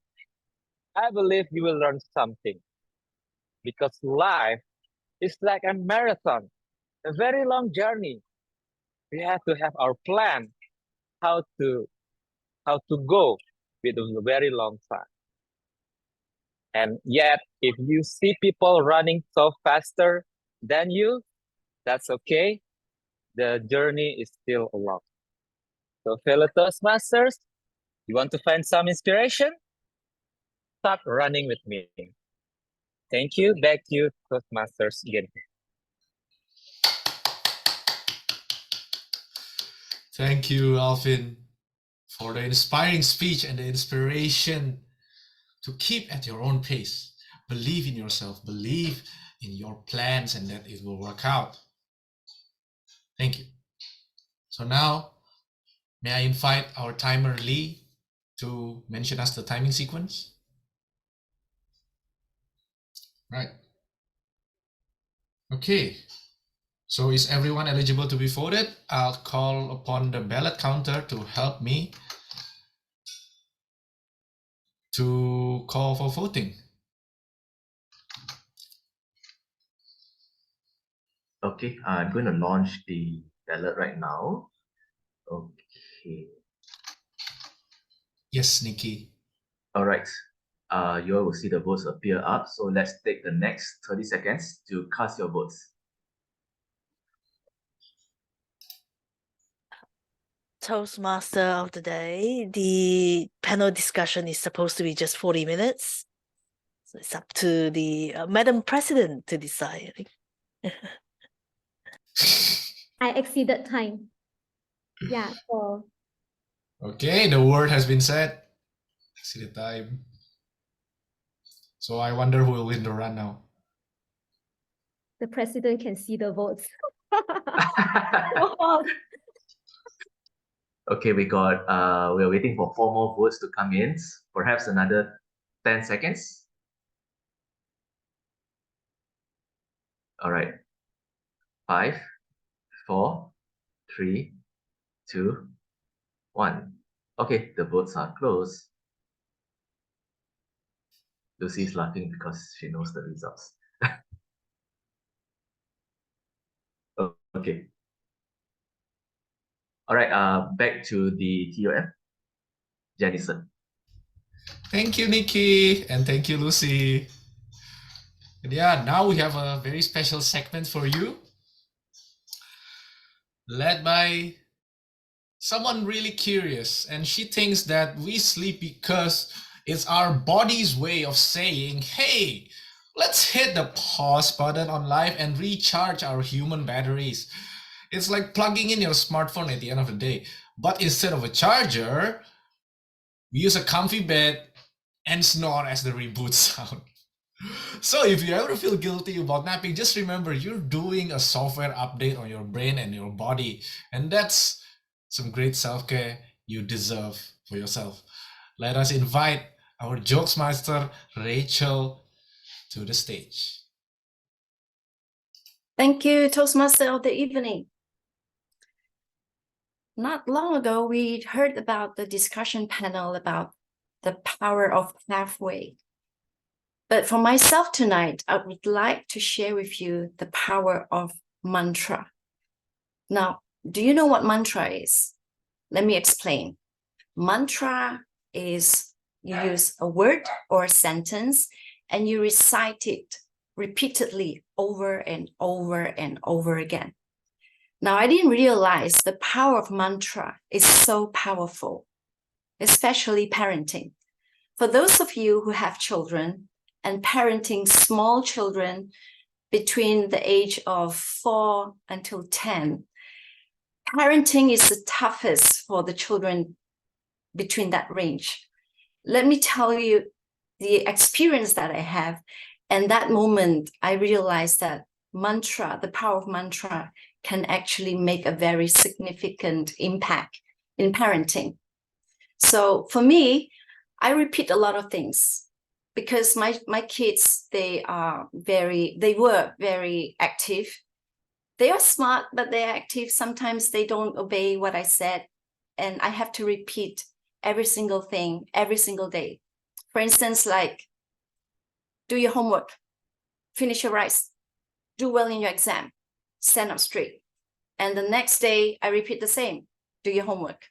I believe you will learn something because life is like a marathon, a very long journey. We have to have our plan how to go with a very long time. And yet, if you see people running so faster than you, that's okay. The journey is still long. So, fellow Toastmasters, you want to find some inspiration? Start running with me. Thank you. Back to you, Toastmasters again. Thank you, Alvin, for the inspiring speech and the inspiration to keep at your own pace. Believe in yourself, believe in your plans, and that it will work out. Thank you. So now, may I invite our timer Lee to mention us the timing sequence? Right. Okay. So is everyone eligible to be voted? I'll call upon the ballot counter to help me to call for voting. Okay, I'm going to launch the ballot right now. Okay. Yes, Nikki. All right. You all will see the votes appear up. So let's take the next 30 seconds to cast your votes. Toastmaster of the day, the panel discussion is supposed to be just 40 minutes. So it's up to the Madam President to decide. I exceeded time. Yeah, so Okay, the word has been said. See the time. So I wonder who will win the run now. the president can see the votes. Okay, we're waiting for 4 more votes to come in. Perhaps another 10 seconds. All right. 5, 4, 3, 2, 1. Okay, the votes are closed. Lucy is laughing because she knows the results. Okay. All right, back to the TOM. Jennison. Thank you, Nikki, and thank you, Lucy. And yeah, now we have a very special segment for you, led by someone really curious, and she thinks that we sleep because it's our body's way of saying, hey, let's hit the pause button on life and recharge our human batteries. It's like plugging in your smartphone at the end of the day, but instead of a charger, we use a comfy bed and snore as the reboot sound. So if you ever feel guilty about napping, just remember you're doing a software update on your brain and your body, and that's some great self-care you deserve for yourself. Let us invite our jokes master, Rachel, to the stage. Thank you, Toastmaster of the evening. Not long ago, we heard about the discussion panel about the power of pathway. But for myself tonight, I would like to share with you the power of mantra. Now, do you know what mantra is? Let me explain. Mantra is you use a word or a sentence and you recite it repeatedly over and over and over again. Now, I didn't realize the power of mantra is so powerful, especially parenting. For those of you who have children and parenting small children between the age of 4 until 10, parenting is the toughest for the children between that range. Let me tell you the experience that I have. And that moment, I realized that mantra, the power of mantra, can actually make a very significant impact in parenting. So for me, I repeat a lot of things because my kids, they were very active. They are smart, but they're active. Sometimes they don't obey what I said. And I have to repeat every single thing, every single day. For instance, like, do your homework, finish your rice, do well in your exam, stand up straight. And the next day, I repeat the same. Do your homework,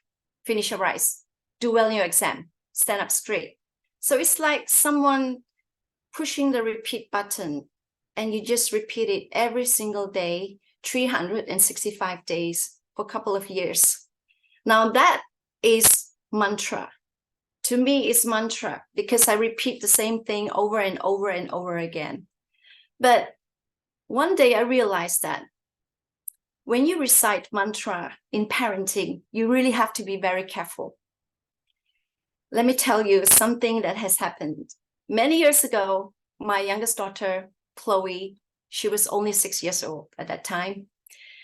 finish your rice, do well in your exam, stand up straight. So it's like someone pushing the repeat button and you just repeat it every single day, 365 days for a couple of years. Now that is mantra. To me, it's mantra because I repeat the same thing over and over and over again. But one day I realized that when you recite mantra in parenting, you really have to be very careful. Let me tell you something that has happened. Many years ago, my youngest daughter, Chloe, she was only 6 years old at that time.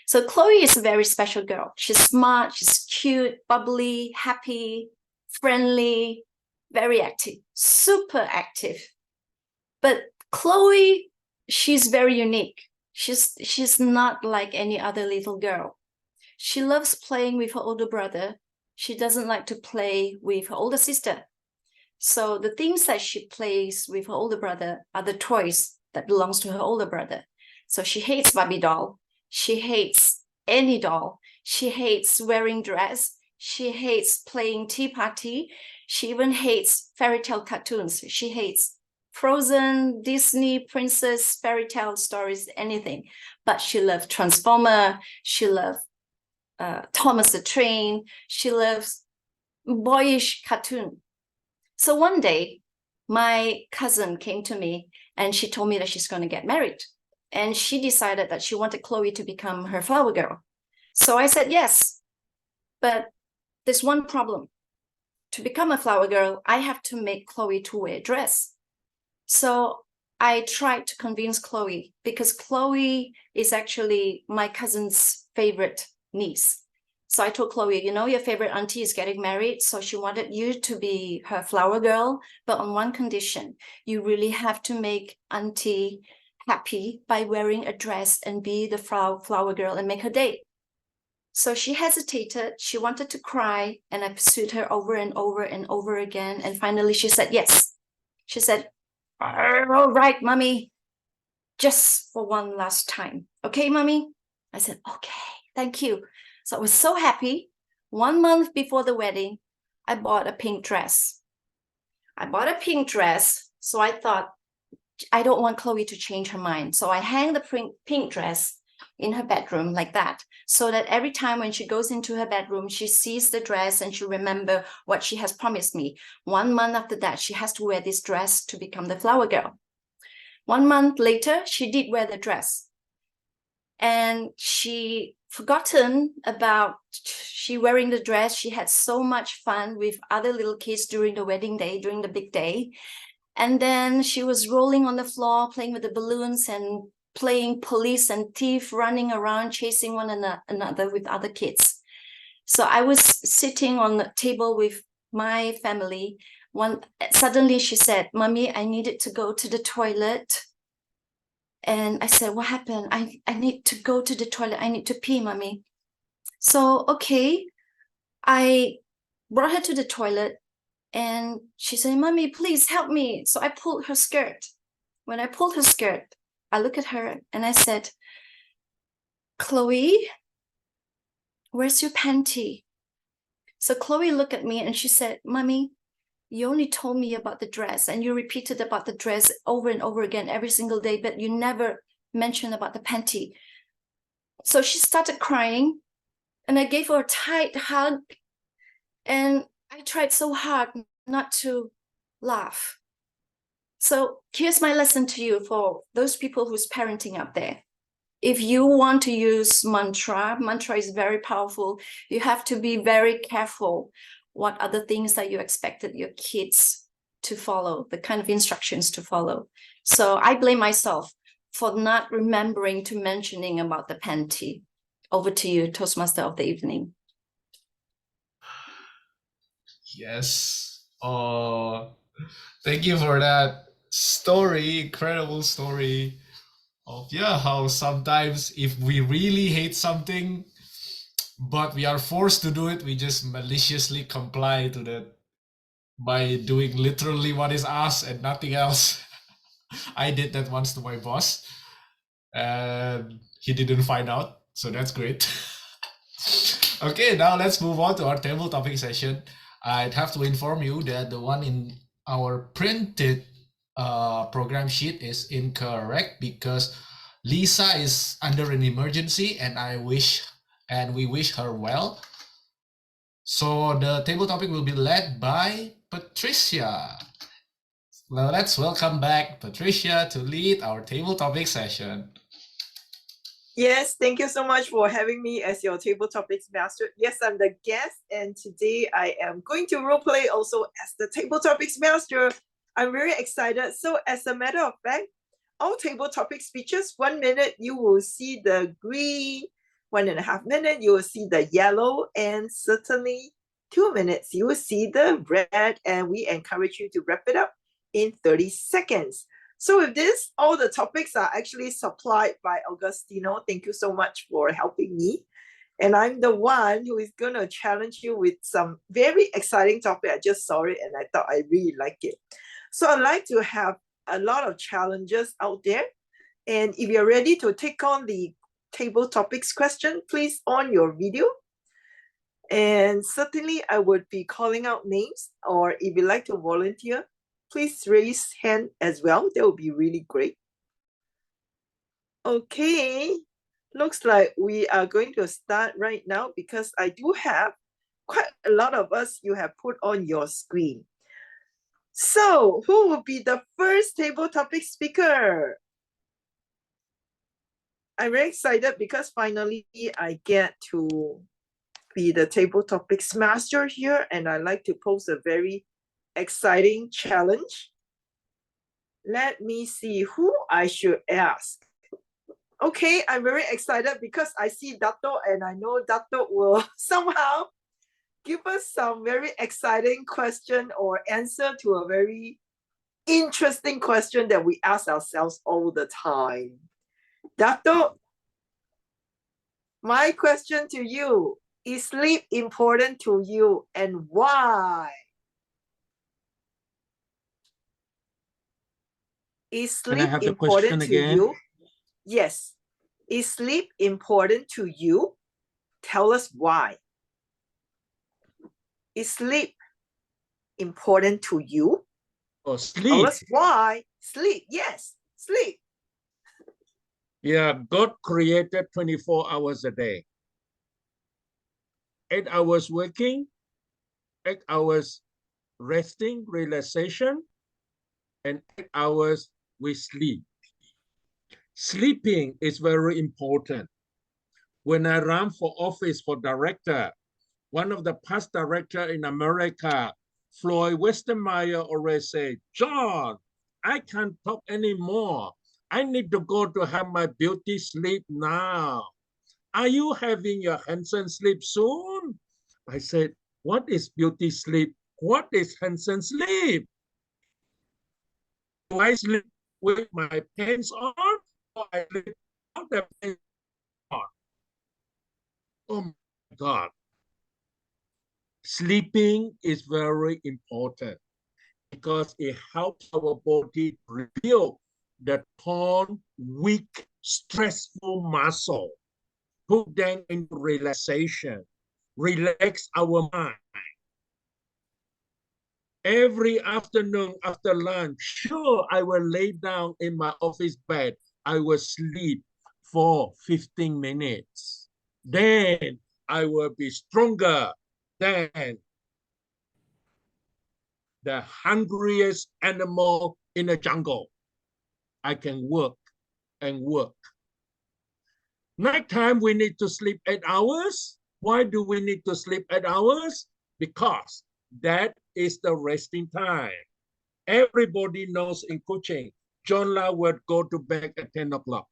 So Chloe is a very special girl. She's smart, she's cute, bubbly, happy, friendly, very active, super active. But Chloe, she's very unique. She's not like any other little girl. She loves playing with her older brother. She doesn't like to play with her older sister. So the things that she plays with her older brother are the toys that belongs to her older brother. So she hates Barbie doll. She hates any doll. She hates wearing dress. She hates playing tea party. She even hates fairy tale cartoons. She hates Frozen, Disney, princess, fairy tale stories, anything. But she loves Transformer. She loves Thomas the Train. She loves boyish cartoon. So one day, my cousin came to me and she told me that she's going to get married. And she decided that she wanted Chloe to become her flower girl. So I said, yes, but there's one problem. To become a flower girl, I have to make Chloe to wear a dress. So I tried to convince Chloe because Chloe is actually my cousin's favorite niece. So I told Chloe, you know, your favorite auntie is getting married. So she wanted you to be her flower girl, but on one condition, you really have to make auntie happy by wearing a dress and be the flower girl and make her day. So she hesitated, she wanted to cry, and I pursued her over and over and over again. And finally she said, yes. She said, all right, mommy, just for one last time. Okay, mommy? I said, okay, thank you. So I was so happy. 1 month before the wedding, I bought a pink dress. So I thought, I don't want Chloe to change her mind. So I hang the pink dress in her bedroom like that, so that every time when she goes into her bedroom, she sees the dress and she remember what she has promised me. 1 month after that, she has to wear this dress to become the flower girl. 1 month later, she did wear the dress. And she forgotten about she wearing the dress. She had so much fun with other little kids during the wedding day, during the big day. And then she was rolling on the floor, playing with the balloons and playing police and thief, running around, chasing one another with other kids. So I was sitting on the table with my family. Suddenly she said, "Mommy, I needed to go to the toilet." And I said, "What happened?" I need to go to the toilet. I need to pee, Mommy. So, okay. I brought her to the toilet and she said, "Mommy, please help me." So I pulled her skirt. When I pulled her skirt, I looked at her and I said, "Chloe, where's your panty?" So Chloe looked at me and she said, "Mommy, you only told me about the dress and you repeated about the dress over and over again every single day, but you never mentioned about the panty." So she started crying and I gave her a tight hug and I tried so hard not to laugh. So here's my lesson to you for those people who's parenting out there. If you want to use mantra is very powerful. You have to be very careful what are the things that you expected your kids to follow, the kind of instructions to follow. So I blame myself for not remembering to mentioning about the panty. Over to you, Toastmaster of the evening. Yes. Oh, thank you for that story, incredible story of how sometimes if we really hate something, but we are forced to do it, we just maliciously comply to that by doing literally what is asked and nothing else. I did that once to my boss and he didn't find out, so that's great. Okay, now let's move on to our table topic session. I'd have to inform you that the one in our printed program sheet is incorrect because Lisa is under an emergency and we wish her well. So the table topic will be led by Patricia. Well, let's welcome back Patricia to lead our table topic session. Yes, thank you so much for having me as your table topics master. Yes, I'm the guest, and today I am going to role play also as the table topics master. I'm very excited. So as a matter of fact, all table topic speeches, 1 minute you will see the green, 1.5 minutes you will see the yellow, and certainly 2 minutes you will see the red, and we encourage you to wrap it up in 30 seconds. So with this, all the topics are actually supplied by Augustino. Thank you so much for helping me. And I'm the one who is going to challenge you with some very exciting topic. I just saw it and I thought I really like it. So I'd like to have a lot of challenges out there. And if you're ready to take on the table topics question, please on your video. And certainly I would be calling out names, or if you'd like to volunteer, please raise hand as well. That would be really great. Okay, looks like we are going to start right now because I do have quite a lot of us you have put on your screen. So who will be the first table topic speaker? I'm very excited because finally I get to be the table topics master here, and I like to pose a very exciting challenge. Let me see who I should ask. Okay, I'm very excited because I see Dato and I know Dato will somehow give us some very exciting question or answer to a very interesting question that we ask ourselves all the time. Dato, my question to you, is sleep important to you and why? Is sleep important to you? Yes. Is sleep important to you? Tell us why. Is sleep important to you? Oh, sleep. Tell us why Sleep, yes, sleep. Yeah, God created 24 hours a day. 8 hours working, 8 hours resting, relaxation, and 8 hours we sleep. Sleeping is very important. When I ran for office for director, one of the past director in America, Floyd Westermeyer, always said, John, I can't talk anymore. I need to go to have my beauty sleep now. Are you having your Hansen sleep soon? I said, what is beauty sleep? What is Hansen sleep? Do I sleep with my pants on or I sleep without the pants on? Oh my God. Sleeping is very important because it helps our body rebuild the torn, weak, stressful muscle, put them into relaxation, relax our mind. Every afternoon after lunch, sure, I will lay down in my office bed. I will sleep for 15 minutes. Then I will be stronger than the hungriest animal in the jungle. I can work and work. Nighttime, we need to sleep 8 hours. Why do we need to sleep 8 hours? Because that is the resting time. Everybody knows in coaching, John La would go to bed at 10 o'clock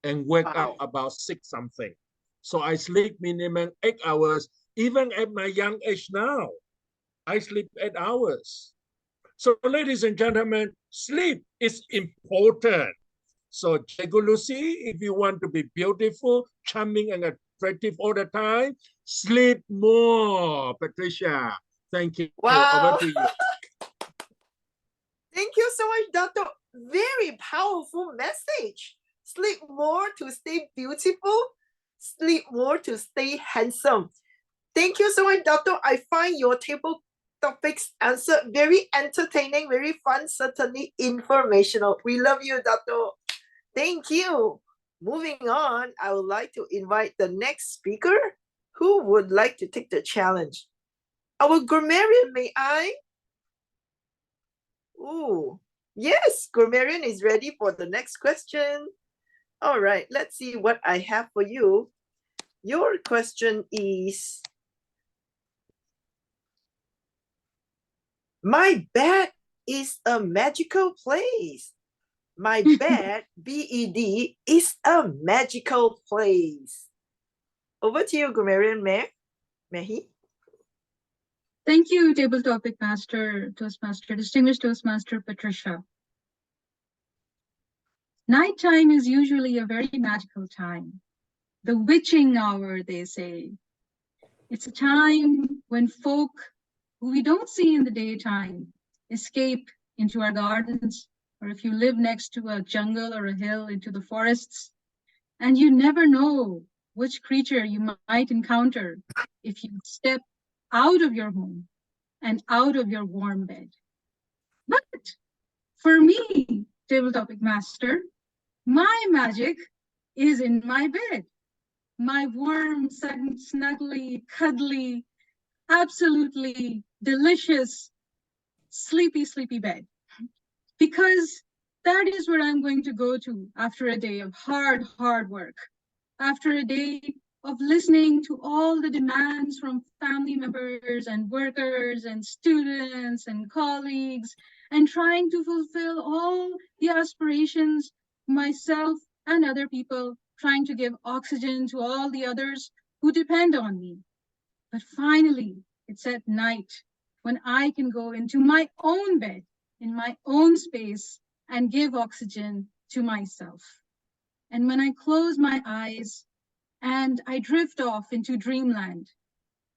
and wake up about 6 something. So I sleep minimum 8 hours, even at my young age now. I sleep 8 hours. So ladies and gentlemen, sleep is important. So Jago Lucy, if you want to be beautiful, charming, and attractive all the time, sleep more, Patricia. Thank you. Wow. Over to you. Thank you so much, Doctor. Very powerful message. Sleep more to stay beautiful. Sleep more to stay handsome. Thank you so much, Doctor. I find your table topics answer very entertaining, very fun, certainly informational. We love you, Doctor. Thank you. Moving on, I would like to invite the next speaker who would like to take the challenge. Our grammarian, may I? Ooh, yes, grammarian is ready for the next question. All right, let's see what I have for you. Your question is, my bed is a magical place. My bed, B-E-D, is a magical place. Over to you, grammarian Mehi. Thank you, Table Topic Master, Toastmaster, Distinguished Toastmaster Patricia. Nighttime is usually a very magical time. The witching hour, they say. It's a time when folk who we don't see in the daytime escape into our gardens, or if you live next to a jungle or a hill, into the forests. And you never know which creature you might encounter if you step out of your home and out of your warm bed. But for me, Table Topic Master, my magic is in my bed. My warm, snuggly, cuddly, absolutely delicious, sleepy, sleepy bed. Because that is where I'm going to go to after a day of hard work, after a day of listening to all the demands from family members and workers and students and colleagues, and trying to fulfill all the aspirations myself and other people, trying to give oxygen to all the others who depend on me. But finally, it's at night when I can go into my own bed, in my own space, and give oxygen to myself. And when I close my eyes and I drift off into dreamland,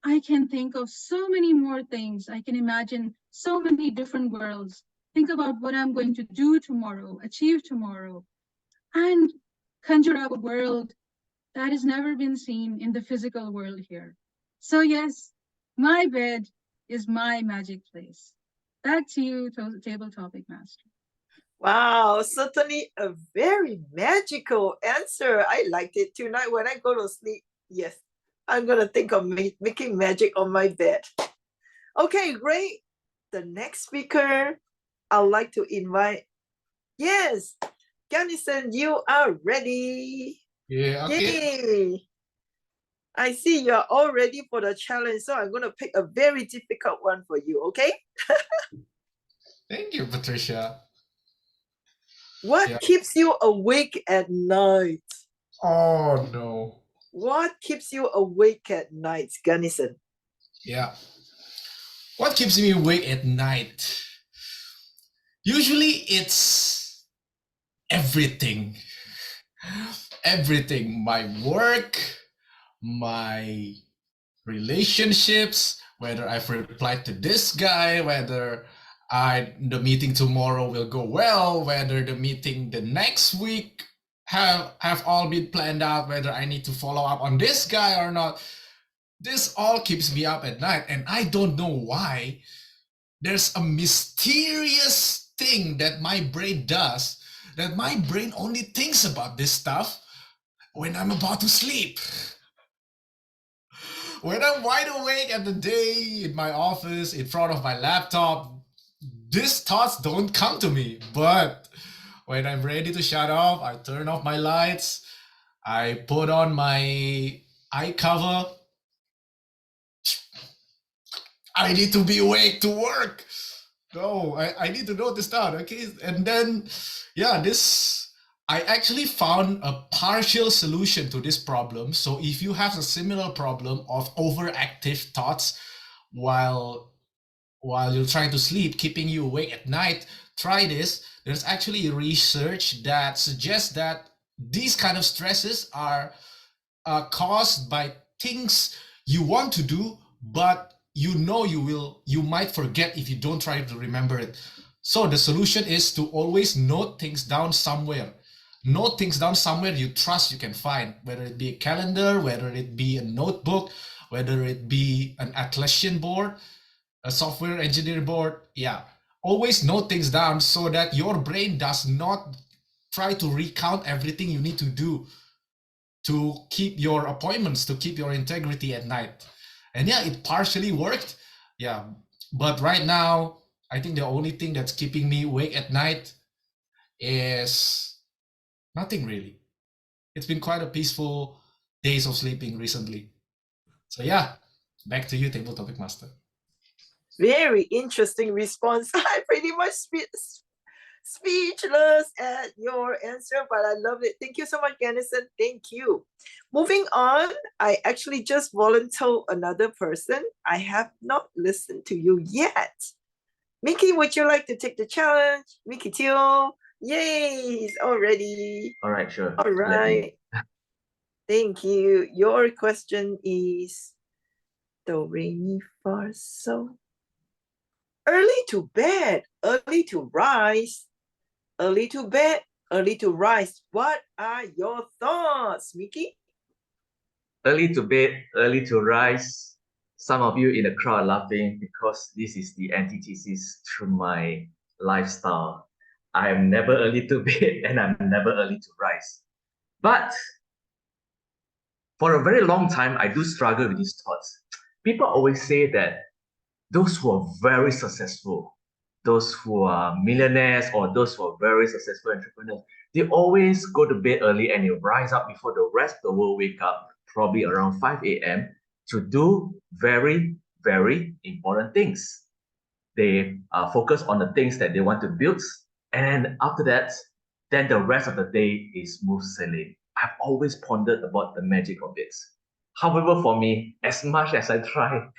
I can think of so many more things. I can imagine so many different worlds, think about what I'm going to do tomorrow, achieve tomorrow, and conjure up a world that has never been seen in the physical world here. So yes, my bed is my magic place. Back to you, Table Topic Master. Wow, certainly a very magical answer. I liked it. Tonight when I go to sleep, yes, I'm going to think of making magic on my bed. Okay, great. The next speaker, I'd like to invite. Yes, Ganison, you are ready. Yeah, okay. Yay. I see you're all ready for the challenge, so I'm going to pick a very difficult one for you, okay? Thank you, Patricia. What Yeah. keeps you awake at night? Oh no. What keeps you awake at night, Ganison? Yeah. What keeps me awake at night? Usually it's everything. Everything. My work, my relationships, whether I've replied to this guy, whether the meeting tomorrow will go well, whether the meeting the next week have all been planned out, whether I need to follow up on this guy or not. This all keeps me up at night, and I don't know why. There's a mysterious thing that my brain does, that my brain only thinks about this stuff when I'm about to sleep. When I'm wide awake at the day in my office, in front of my laptop, these thoughts don't come to me. But when I'm ready to shut off, I turn off my lights, I put on my eye cover. I need to be awake to work. No, I need to note this down, okay? And then, yeah, I actually found a partial solution to this problem. So if you have a similar problem of overactive thoughts while you're trying to sleep, keeping you awake at night, try this. There's actually research that suggests that these kind of stresses are caused by things you want to do, but you might forget if you don't try to remember it. So the solution is to always note things down somewhere. Note things down somewhere you trust you can find, whether it be a calendar, whether it be a notebook, whether it be an Atlassian board, a software engineer board. Yeah, always note things down so that your brain does not try to recount everything you need to do to keep your appointments, to keep your integrity at night. And yeah, it partially worked. Yeah, but right now, I think the only thing that's keeping me awake at night is nothing really. It's been quite a peaceful days of sleeping recently. So yeah, back to you, Table Topic Master. Very interesting response. I pretty much speechless at your answer, but I love it. Thank you so much, Ganison. Thank you. Moving on, I actually just volunteered another person. I have not listened to you yet. Mickey, would you like to take the challenge? Mickey Teo. Yay, he's all ready. All right, sure. All right. Thank you. Your question is Do, Re, Mi, Fa, So. Early to bed, early to rise. Early to bed, early to rise. What are your thoughts, Mickey? Early to bed, early to rise. Some of you in the crowd are laughing because this is the antithesis to my lifestyle. I am never early to bed and I'm never early to rise. But for a very long time, I do struggle with these thoughts. People always say that those who are very successful, those who are millionaires or those who are very successful entrepreneurs, they always go to bed early and they rise up before the rest of the world wake up, probably around 5 a.m. to do very, very important things. They focus on the things that they want to build. And after that, then the rest of the day is smooth sailing. I've always pondered about the magic of it. However, for me, as much as I try,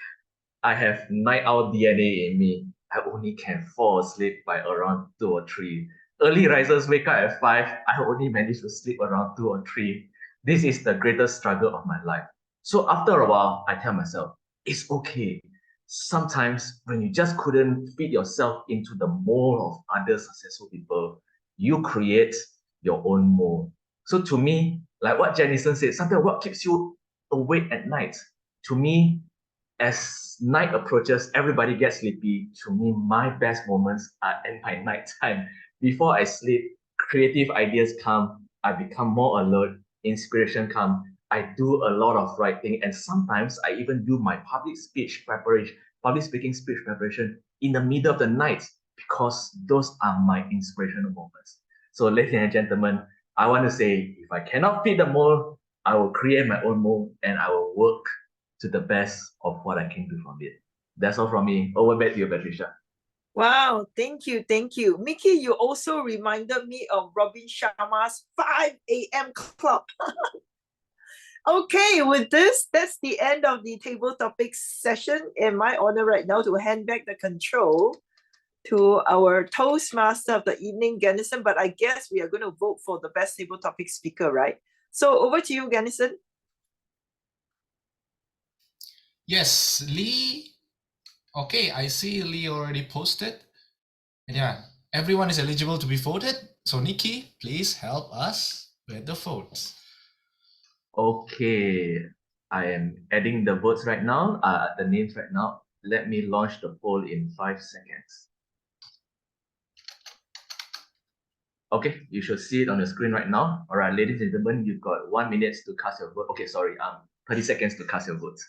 I have night owl DNA in me. I only can fall asleep by around 2 or 3. Early risers wake up at 5. I only manage to sleep around 2 or 3. This is the greatest struggle of my life. So after a while, I tell myself, it's okay. Sometimes when you just couldn't fit yourself into the mold of other successful people, you create your own mold. So to me, like what Janison said, sometimes what keeps you awake at night? To me, as night approaches, everybody gets sleepy. To me, my best moments are at my night time. Before I sleep, creative ideas come. I become more alert. Inspiration come. I do a lot of writing, and sometimes I even do my public speaking speech preparation in the middle of the night, because those are my inspirational moments. So, ladies and gentlemen, I want to say, if I cannot fit the mold, I will create my own mold and I will work to the best of what I can do from it. That's all from me. Over back to you, Patricia. Wow, thank you, thank you. Mickey, you also reminded me of Robin Sharma's 5 a.m. club. Okay, with this, that's the end of the table topics session. And my honor right now to hand back the control to our Toastmaster of the evening, Gannison. But I guess we are going to vote for the best table topic speaker, right? So over to you, Gannison. Yes, Lee. Okay, I see Lee already posted. And yeah, everyone is eligible to be voted. So Nikki, please help us with the votes. Okay, I am adding the votes right now, the names right now. Let me launch the poll in 5 seconds. Okay, you should see it on the screen right now. All right, ladies and gentlemen, you've got 1 minute to cast your vote. Okay, sorry, 30 seconds to cast your votes.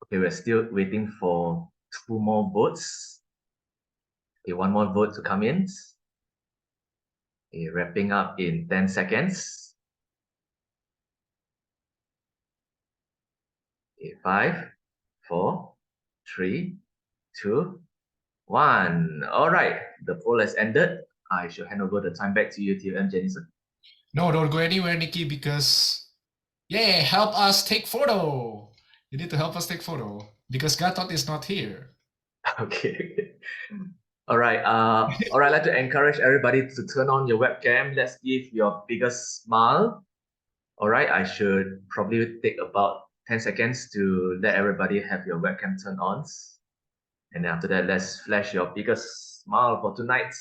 Okay, we're still waiting for 2 more votes. Okay, 1 more vote to come in. Okay, wrapping up in 10 seconds. Okay, 5, 4, 3, 2, 1. All right, the poll has ended. I shall hand over the time back to you, TM Jennison. No, don't go anywhere, Nikki, because yeah, help us take photo. You need to help us take photo because Gatot is not here. Okay. All right. All right. I'd like to encourage everybody to turn on your webcam. Let's give your biggest smile. All right. I should probably take about 10 seconds to let everybody have your webcam turned on. And after that, let's flash your biggest smile for tonight.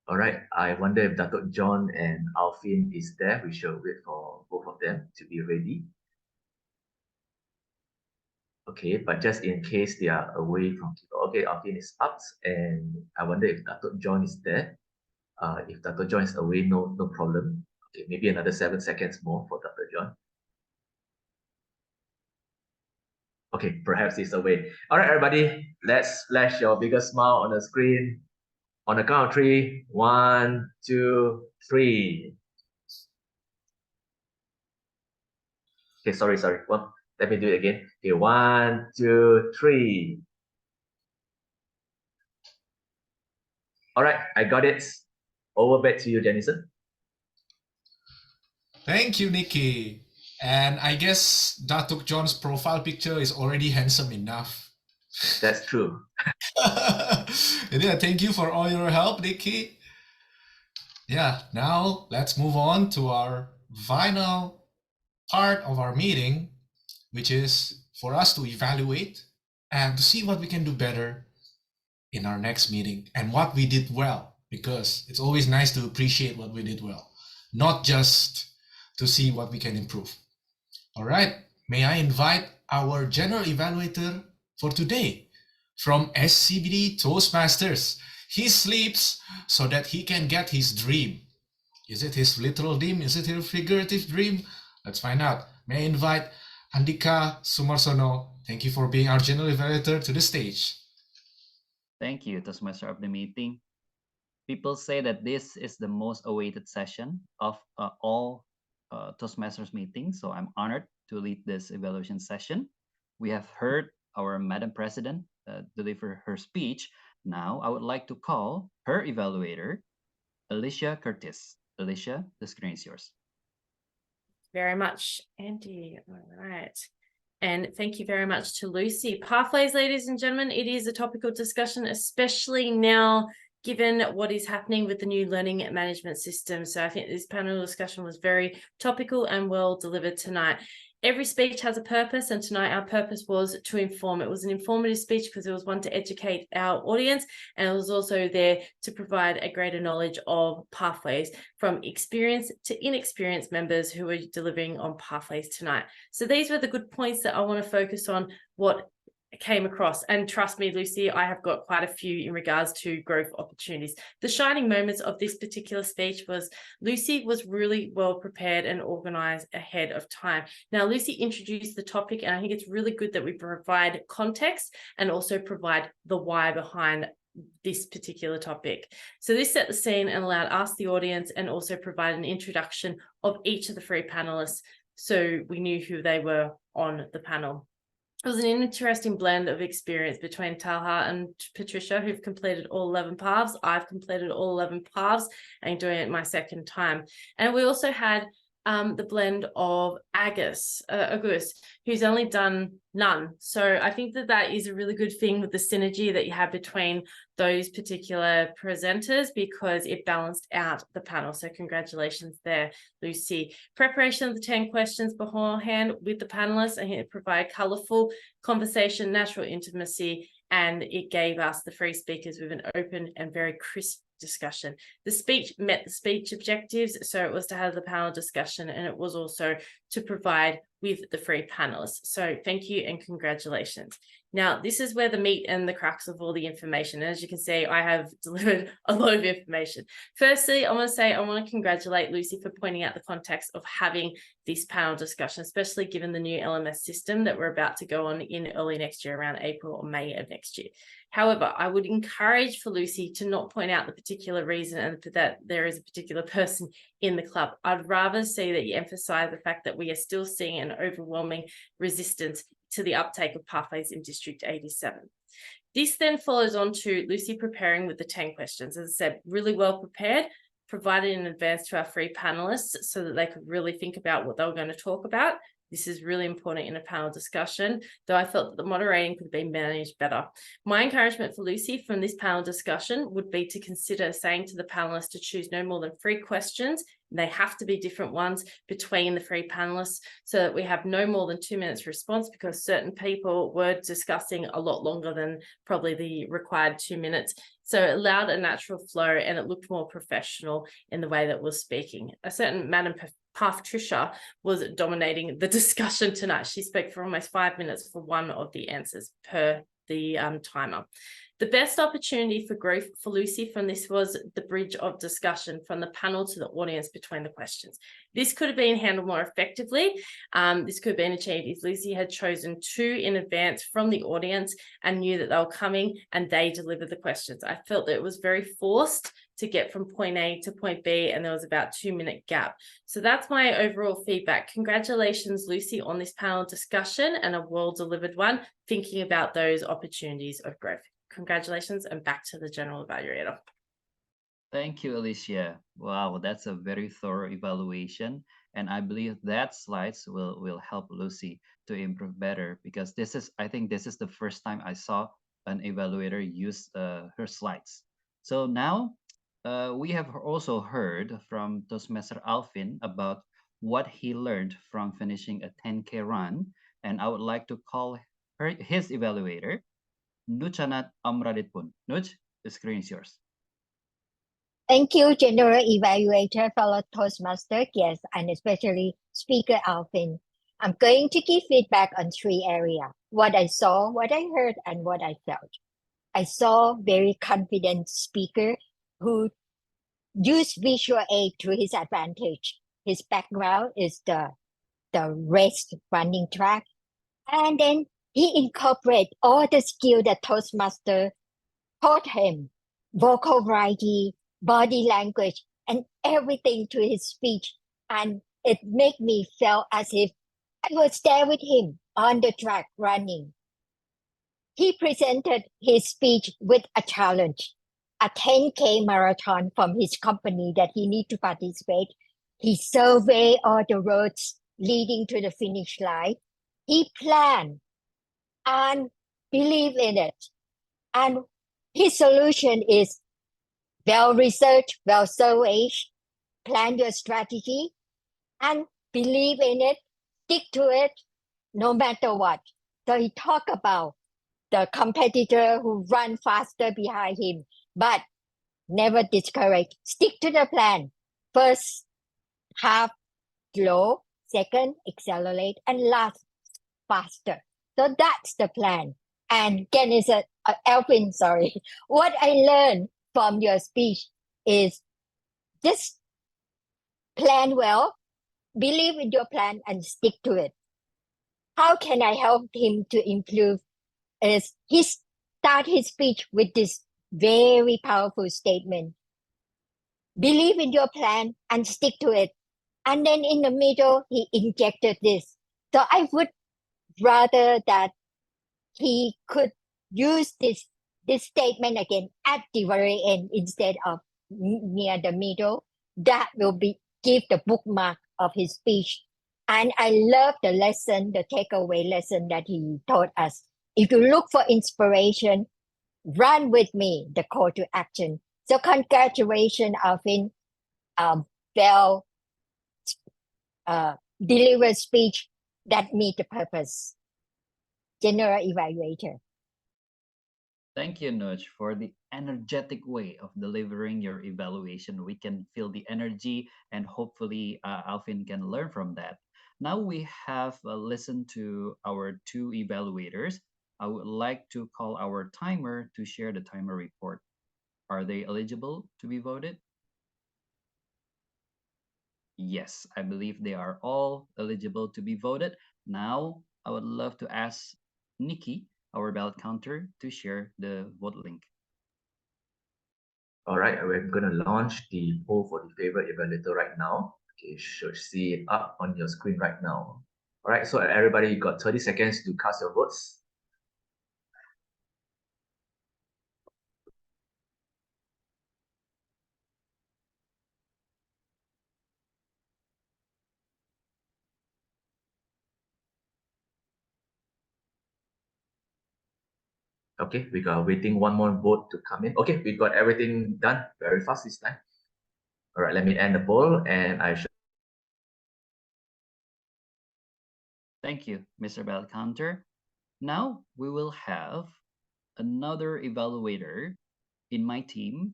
All right. I wonder if Datuk John and Alvin is there. We shall wait for both of them to be ready. Okay, but just in case they are away from people. Okay, Alvin is up, and I wonder if Datuk John is there. If Datuk John is away, no problem. Okay, maybe another 7 seconds more for Datuk John. Okay, perhaps he's away. All right, everybody, let's flash your biggest smile on the screen. On the count of 3, 1, 2, 3. Okay, sorry. Well, let me do it again. Okay, 1, 2, 3. All right, I got it. Over back to you, Jennison. Thank you, Nikki. And I guess Datuk John's profile picture is already handsome enough. That's true. Yeah, thank you for all your help, Nikki. Yeah, now let's move on to our final part of our meeting, which is for us to evaluate and to see what we can do better in our next meeting and what we did well, because it's always nice to appreciate what we did well, not just to see what we can improve. All right, may I invite our general evaluator for today from SCBD Toastmasters. He sleeps so that he can get his dream. Is it his literal dream? Is it his figurative dream? Let's find out. May I invite Andika Sumarsono. Thank you for being our general evaluator to the stage. Thank you, Toastmaster of the meeting. People say that this is the most awaited session of all Toastmasters meetings, so I'm honored to lead this evaluation session. We have heard our Madam President deliver her speech. Now I would like to call her evaluator, Alicia Curtis. Alicia, the screen is yours. Very much, Andy. All right. And thank you very much to Lucy. Pathways, ladies and gentlemen, it is a topical discussion, especially now, given what is happening with the new learning management system. So I think this panel discussion was very topical and well delivered tonight. Every speech has a purpose, and tonight our purpose was to inform. It was an informative speech because it was one to educate our audience, and it was also there to provide a greater knowledge of pathways from experienced to inexperienced members who are delivering on pathways tonight. So these were the good points that I want to focus on, what came across. And trust me, Lucy, I have got quite a few in regards to growth opportunities. The shining moments of this particular speech was Lucy was really well prepared and organized ahead of time. Now, Lucy introduced the topic, and I think it's really good that we provide context and also provide the why behind this particular topic. So this set the scene and allowed us, the audience, and also provide an introduction of each of the three panelists so we knew who they were on the panel. It was an interesting blend of experience between Talha and Patricia, who've completed all 11 paths. I've completed all 11 paths and doing it my second time. And we also had the blend of Agus, who's only done none. So I think that that is a really good thing with the synergy that you have between those particular presenters, because it balanced out the panel. So congratulations there, Lucy. Preparation of the 10 questions beforehand with the panelists, and it provided colourful conversation, natural intimacy, and it gave us, the three speakers, with an open and very crisp discussion. The speech met the speech objectives, so it was to have the panel discussion, and it was also to provide with the three panelists. So thank you and congratulations. Now, this is where the meat and the crux of all the information. And as you can see, I have delivered a lot of information. Firstly, I want to congratulate Lucy for pointing out the context of having this panel discussion, especially given the new LMS system that we're about to go on in early next year, around April or May of next year. However, I would encourage for Lucy to not point out the particular reason and that there is a particular person in the club. I'd rather see that you emphasize the fact that we are still seeing an overwhelming resistance to the uptake of pathways in District 87. This then follows on to Lucy preparing with the 10 questions. As I said, really well prepared, provided in advance to our three panelists so that they could really think about what they were going to talk about. This is really important in a panel discussion, though I felt that the moderating could have been managed better. My encouragement for Lucy from this panel discussion would be to consider saying to the panelists to choose no more than 3 questions. They have to be different ones between the 3 panelists, so that we have no more than 2 minutes response, because certain people were discussing a lot longer than probably the required 2 minutes. So it allowed a natural flow, and it looked more professional in the way that we're speaking. A certain Madam Patricia was dominating the discussion tonight. She spoke for almost 5 minutes for one of the answers per the timer. The best opportunity for growth for Lucy from this was the bridge of discussion from the panel to the audience between the questions. This could have been handled more effectively. This could have been achieved if Lucy had chosen 2 in advance from the audience and knew that they were coming and they delivered the questions. I felt that it was very forced to get from point A to point B, and there was about 2-minute gap. So that's my overall feedback. Congratulations, Lucy, on this panel discussion, and a well-delivered one, thinking about those opportunities of growth. Congratulations, and back to the general evaluator. Thank you, Alicia. Wow, that's a very thorough evaluation. And I believe that slides will help Lucy to improve better, because I think this is the first time I saw an evaluator use her slides. So now we have also heard from Toastmaster Alvin about what he learned from finishing a 10K run. And I would like to call his evaluator, Nuchanat Amraditpun. Nuch, the screen is yours. Thank you, General Evaluator, fellow Toastmaster guests, and especially Speaker Alvin. I'm going to give feedback on 3 areas: what I saw, what I heard, and what I felt. I saw very confident speaker who used visual aid to his advantage. His background is the race running track. And then he incorporated all the skill that Toastmaster taught him: vocal variety, body language, and everything to his speech. And it made me feel as if I was there with him on the track running. He presented his speech with a challenge, a 10K marathon from his company that he need to participate. He surveyed all the roads leading to the finish line. He planned and believed in it. And his solution is well-researched, well-surveyed, plan your strategy, and believe in it, stick to it no matter what. So he talked about the competitor who run faster behind him, but never discourage. Stick to the plan. First half slow, second accelerate, and last faster. So that's the plan. And Ken said, Alvin, sorry. What I learned from your speech is just plan well, believe in your plan, and stick to it. How can I help him to improve? Is he start his speech with this very powerful statement. Believe in your plan and stick to it. And then in the middle, he injected this. So I would rather that he could use this statement again at the very end instead of near the middle. That will give the bookmark of his speech. And I love the lesson, the takeaway lesson that he taught us. If you look for inspiration, run with me, the call to action. So congratulations, Alvin. Well delivered speech that meet the purpose. General Evaluator. Thank you, Nuj, for the energetic way of delivering your evaluation. We can feel the energy, and hopefully Alvin can learn from that. Now we have listened to our two evaluators. I would like to call our timer to share the timer report. Are they eligible to be voted? Yes, I believe they are all eligible to be voted. Now, I would love to ask Nikki, our ballot counter, to share the vote link. All right, we're going to launch the poll for the favorite evaluator right now. Okay, you should see it up on your screen right now. All right, so everybody, you got 30 seconds to cast your votes. Okay, we got waiting one more vote to come in. Okay, we got everything done very fast this time. All right, let me end the poll and I should. Thank you, Mr. Ballot Counter. Now we will have another evaluator in my team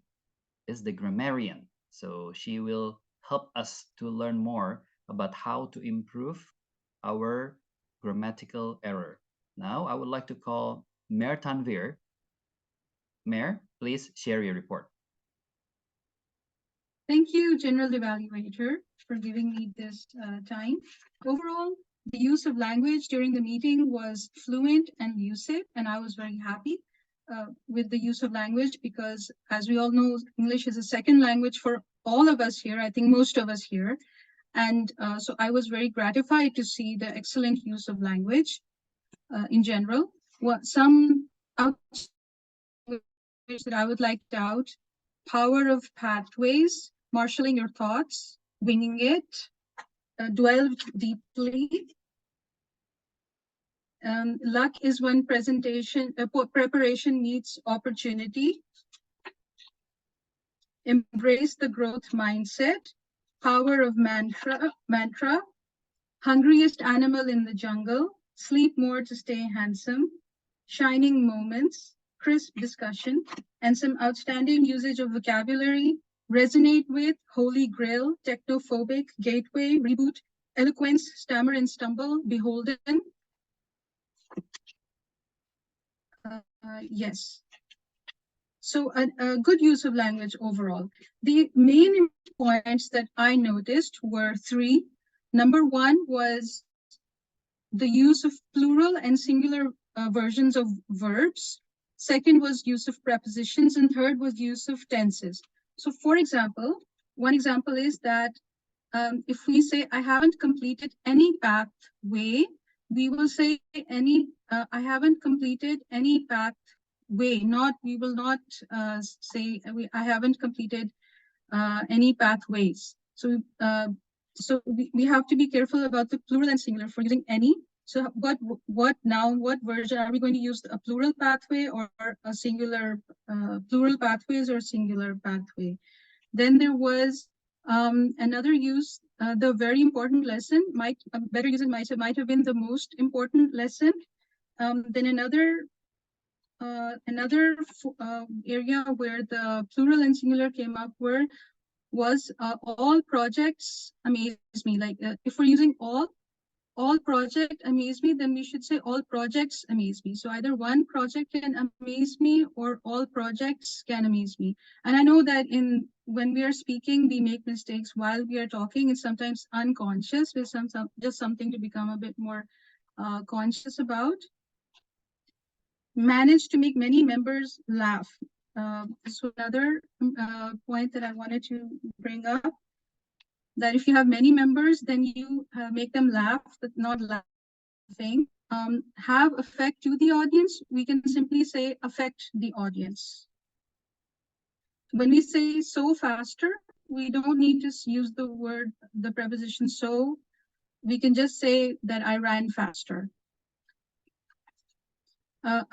is the grammarian. So she will help us to learn more about how to improve our grammatical error. Now I would like to call Mayor Tanvir. Mayor, please share your report. Thank you, General Evaluator, for giving me this time. Overall, the use of language during the meeting was fluent and lucid, and I was very happy with the use of language because, as we all know, English is a second language for all of us here, I think most of us here. And so I was very gratified to see the excellent use of language in general. Some that I would like to out: power of pathways, marshaling your thoughts, winging it, dwell deeply. Luck is when preparation meets opportunity. Embrace the growth mindset. Power of mantra. Hungriest animal in the jungle. Sleep more to stay handsome. Shining moments. Crisp discussion. And some outstanding usage of vocabulary. Resonate with, holy grail, technophobic, gateway, reboot, eloquence, stammer and stumble, beholden. Yes. So a good use of language overall. The main points that I noticed were three. Number one was the use of plural and singular versions of verbs. Second was use of prepositions, and third was use of tenses. So for example, one example is that if we say, I haven't completed any pathway, we will say I haven't completed any pathway. We will not say I haven't completed any pathways. So we have to be careful about the plural and singular for using any. So what version are we going to use, a plural pathway or a singular plural pathways or singular pathway? Then there was another use the very important lesson, better usage might have been the most important lesson. Then another area where the plural and singular came up was all projects amaze me. Like if we're using all project amaze me, then we should say all projects amaze me. So either one project can amaze me or all projects can amaze me. And I know that when we are speaking, we make mistakes while we are talking. It's sometimes unconscious with just something to become a bit more conscious about. Managed to make many members laugh. So another point that I wanted to bring up, that if you have many members, then you make them laugh, but not laughing. Have effect to the audience, we can simply say affect the audience. When we say so faster, we don't need to use the preposition so. We can just say that I ran faster.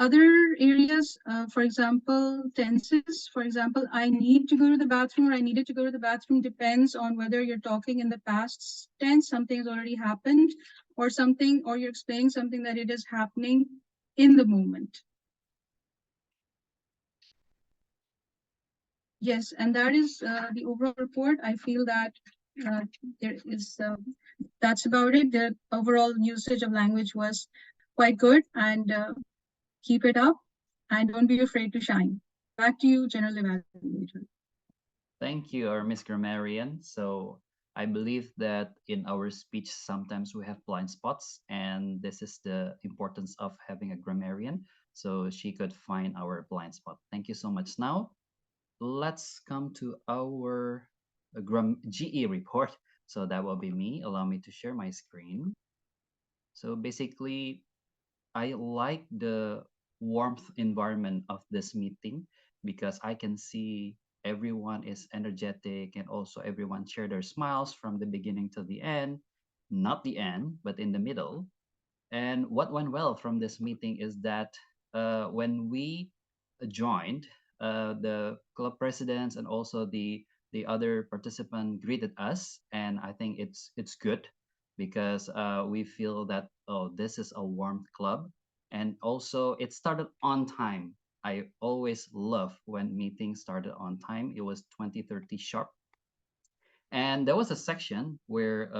Other areas, for example, tenses. For example, I need to go to the bathroom or I needed to go to the bathroom depends on whether you're talking in the past tense, something has already happened, or you're explaining something that it is happening in the moment. Yes, and that is the overall report. I feel that that's about it. The overall usage of language was quite good, and keep it up and don't be afraid to shine. Back to you, General Evaluator. Thank you, our Miss Grammarian. So I believe that in our speech, sometimes we have blind spots, and this is the importance of having a grammarian, so she could find our blind spot. Thank you so much. Now, let's come to our GE report. So that will be me. Allow me to share my screen. So basically, I like the warmth environment of this meeting because I can see everyone is energetic and also everyone share their smiles from the beginning to the end, not the end, but in the middle. And what went well from this meeting is that when we joined, the club presidents and also the other participant greeted us, and I think it's good because we feel that, oh, this is a warm club. And also it started on time. I always love when meetings started on time. It was 20:30 sharp. And there was a section where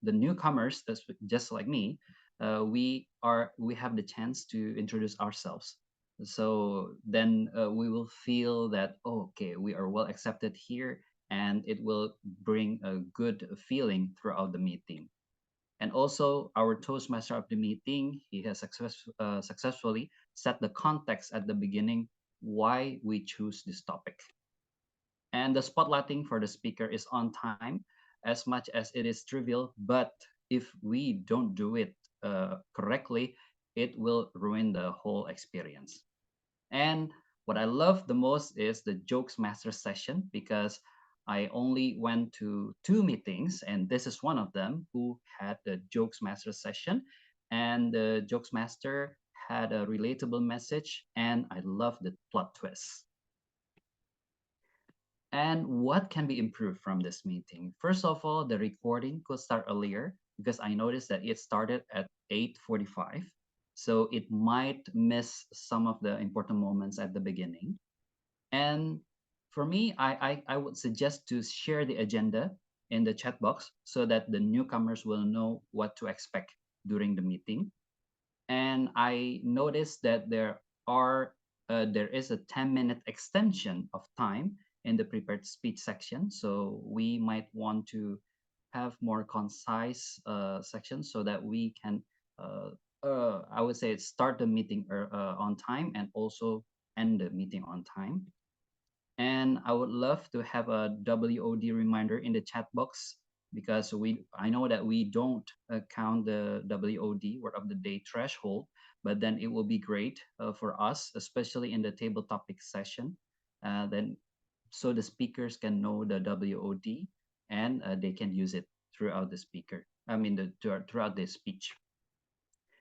the newcomers, just like me, we have the chance to introduce ourselves. So then we will feel that, oh, okay, we are well accepted here, and it will bring a good feeling throughout the meeting. And also our Toastmaster of the meeting, he has successfully set the context at the beginning why we choose this topic. And the spotlighting for the speaker is on time, as much as it is trivial, but if we don't do it correctly, it will ruin the whole experience. And what I love the most is the Jokes Master session, because I only went to 2 meetings, and this is one of them, who had the Jokes Master session. And the Jokes Master had a relatable message, and I love the plot twist. And what can be improved from this meeting? First of all, the recording could start earlier, because I noticed that it started at 8:45. So it might miss some of the important moments at the beginning. And for me, I would suggest to share the agenda in the chat box so that the newcomers will know what to expect during the meeting. And I noticed that there is a 10-minute extension of time in the prepared speech section. So we might want to have more concise sections so that we can, I would say, start the meeting on time and also end the meeting on time. And I would love to have a WOD reminder in the chat box, because I know that we don't count the WOD, word of the day threshold, but then it will be great for us, especially in the table topic session, then so the speakers can know the WOD and they can use it throughout the throughout the speech.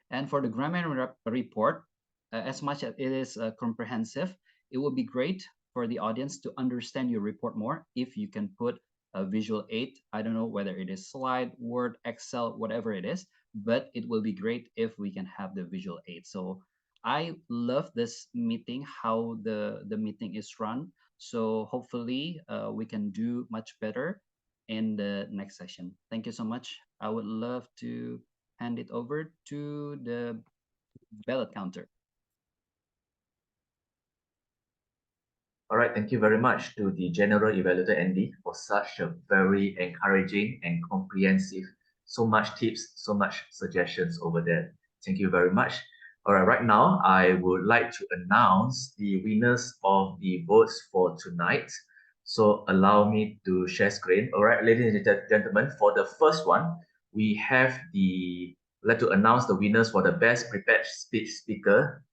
And for the grammar report, as much as it is comprehensive, it would be great for the audience to understand your report more if you can put a visual aid. I don't know whether it is slide, Word, Excel, whatever it is, but it will be great if we can have the visual aid. So I love this meeting, how the meeting is run. So hopefully we can do much better in the next session. Thank you so much. I would love to hand it over to the ballot counter. All right, thank you very much to the General Evaluator Andy for such a very encouraging and comprehensive, so much tips, so much suggestions over there. Thank you very much. All right, right now, I would like to announce the winners of the votes for tonight. So allow me to share screen. All right, ladies and gentlemen, for the first one, we have I'd like to announce the winners for the best prepared speech speaker.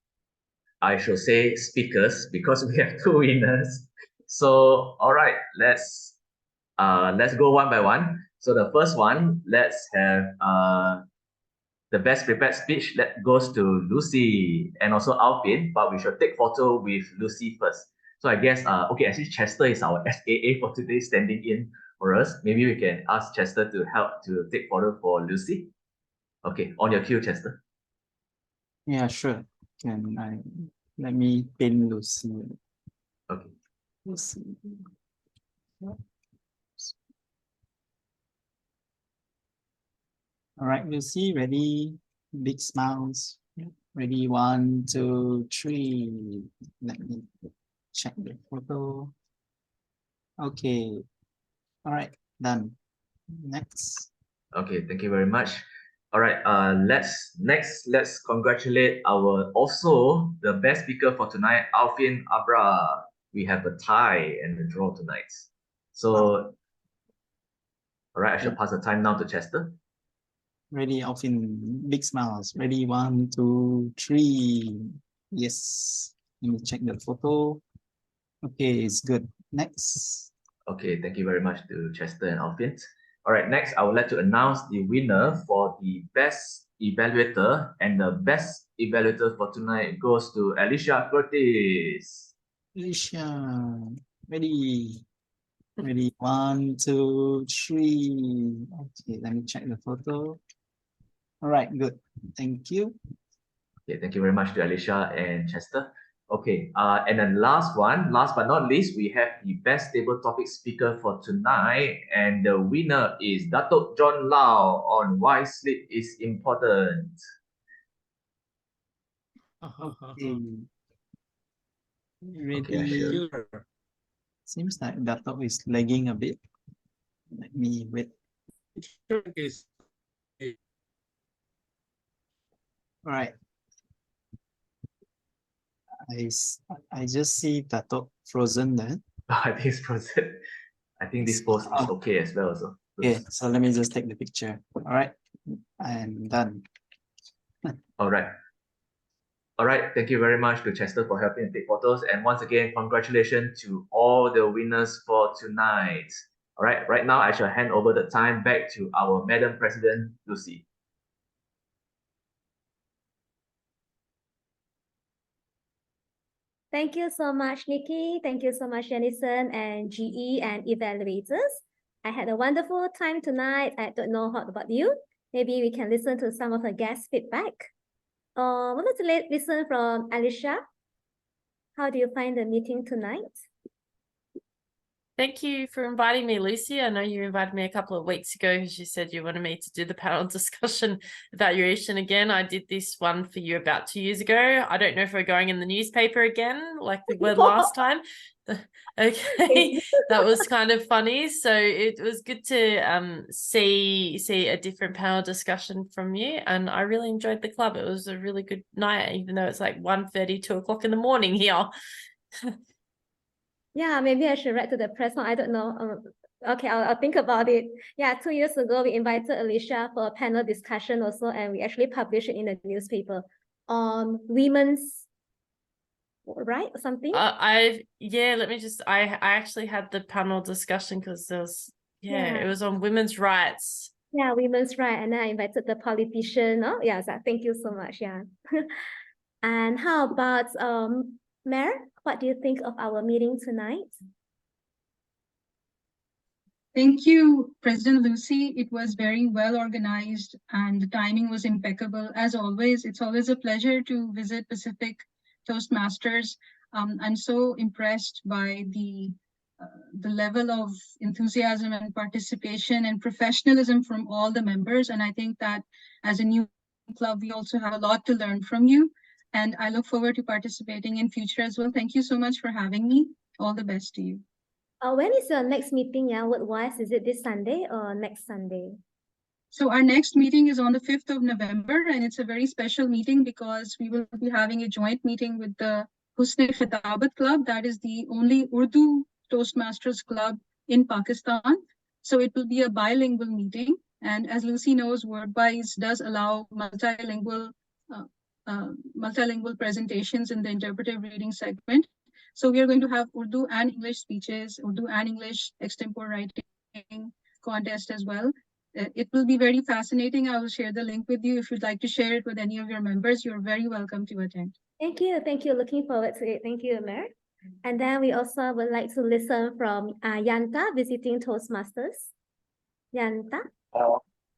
I should say speakers because we have two winners. So, all right, let's go one by one. So the first one, let's have the best prepared speech that goes to Lucy and also Alvin, but we should take photo with Lucy first. So I guess, okay, actually Chester is our SAA for today, standing in for us. Maybe we can ask Chester to help to take photo for Lucy. Okay, on your cue, Chester. Yeah, sure. Let me pin Lucy. Okay. Lucy. All right, Lucy, ready? Big smiles. Ready, 1, 2, 3. Let me check the photo. Okay. All right, done. Next. Okay, thank you very much. All right, let's congratulate also the best speaker for tonight, Alvin Abra. We have a tie and a draw tonight. So, all right, I shall pass the time now to Chester. Ready, Alvin, big smiles. Ready, 1, 2, 3. Yes. Let me check the photo. Okay, it's good. Next. Okay, thank you very much to Chester and Alvin. All right, next, I would like to announce the winner for the best evaluator, and the best evaluator for tonight goes to Alicia Curtis. Alicia, ready. Ready, 1, 2, 3. Okay, let me check the photo. All right, good. Thank you. Okay, thank you very much to Alicia and Chester. Okay, and then last but not least, we have the best table topic speaker for tonight, and the winner is Datuk John Lau on why sleep is important. Okay. Ready? Okay, sure. Seems like Datuk is lagging a bit. Let me wait. All right. I just see Datuk frozen there. I think it's frozen. I think this post is okay as well. So. Okay, so let me just take the picture. All right, I'm done. All right. All right, thank you very much to Chester for helping to take photos. And once again, congratulations to all the winners for tonight. All right, right now I shall hand over the time back to our Madam President, Lucy. Thank you so much, Nikki. Thank you so much, Jenison and GE and evaluators. I had a wonderful time tonight. I don't know what about you. Maybe we can listen to some of the guest feedback. We'd like to listen from Alicia. How do you find the meeting tonight? Thank you for inviting me, Lucy. I know you invited me a couple of weeks ago because you said you wanted me to do the panel discussion evaluation again. I did this one for you about 2 years ago. I don't know if we're going in the newspaper again, like we were last time. Okay, that was kind of funny. So it was good to see a different panel discussion from you, and I really enjoyed the club. It was a really good night, even though it's like 1:30, 2 o'clock in the morning here. Yeah, maybe I should write to the press. I don't know. Okay, I'll think about it. Yeah, 2 years ago, we invited Alicia for a panel discussion also, and we actually published it in the newspaper on women's right or something. I actually had the panel discussion because there was it was on women's rights. Yeah, women's rights, and then I invited the politician. Oh yeah, so thank you so much. Yeah. And how about Mayor? What do you think of our meeting tonight? Thank you, President Lucy. It was very well organized and the timing was impeccable. As always, it's always a pleasure to visit Pacific Toastmasters. I'm so impressed by the level of enthusiasm and participation and professionalism from all the members. And I think that as a new club, we also have a lot to learn from you. And I look forward to participating in future as well. Thank you so much for having me. All the best to you. When is your next meeting, Worldwise? Is it this Sunday or next Sunday? So our next meeting is on the 5th of November, and it's a very special meeting because we will be having a joint meeting with the Husn-e-Khitabat Club. That is the only Urdu Toastmasters club in Pakistan. So it will be a bilingual meeting. And as Lucy knows, WordWise does allow multilingual presentations in the interpretive reading segment. So we are going to have Urdu and English speeches, Urdu and English extempore writing contest as well. It will be very fascinating. I will share the link with you. If you'd like to share it with any of your members, you're very welcome to attend. Thank you. Thank you. Looking forward to it. Thank you, Amer. And then we also would like to listen from Yanta visiting Toastmasters. Yanta?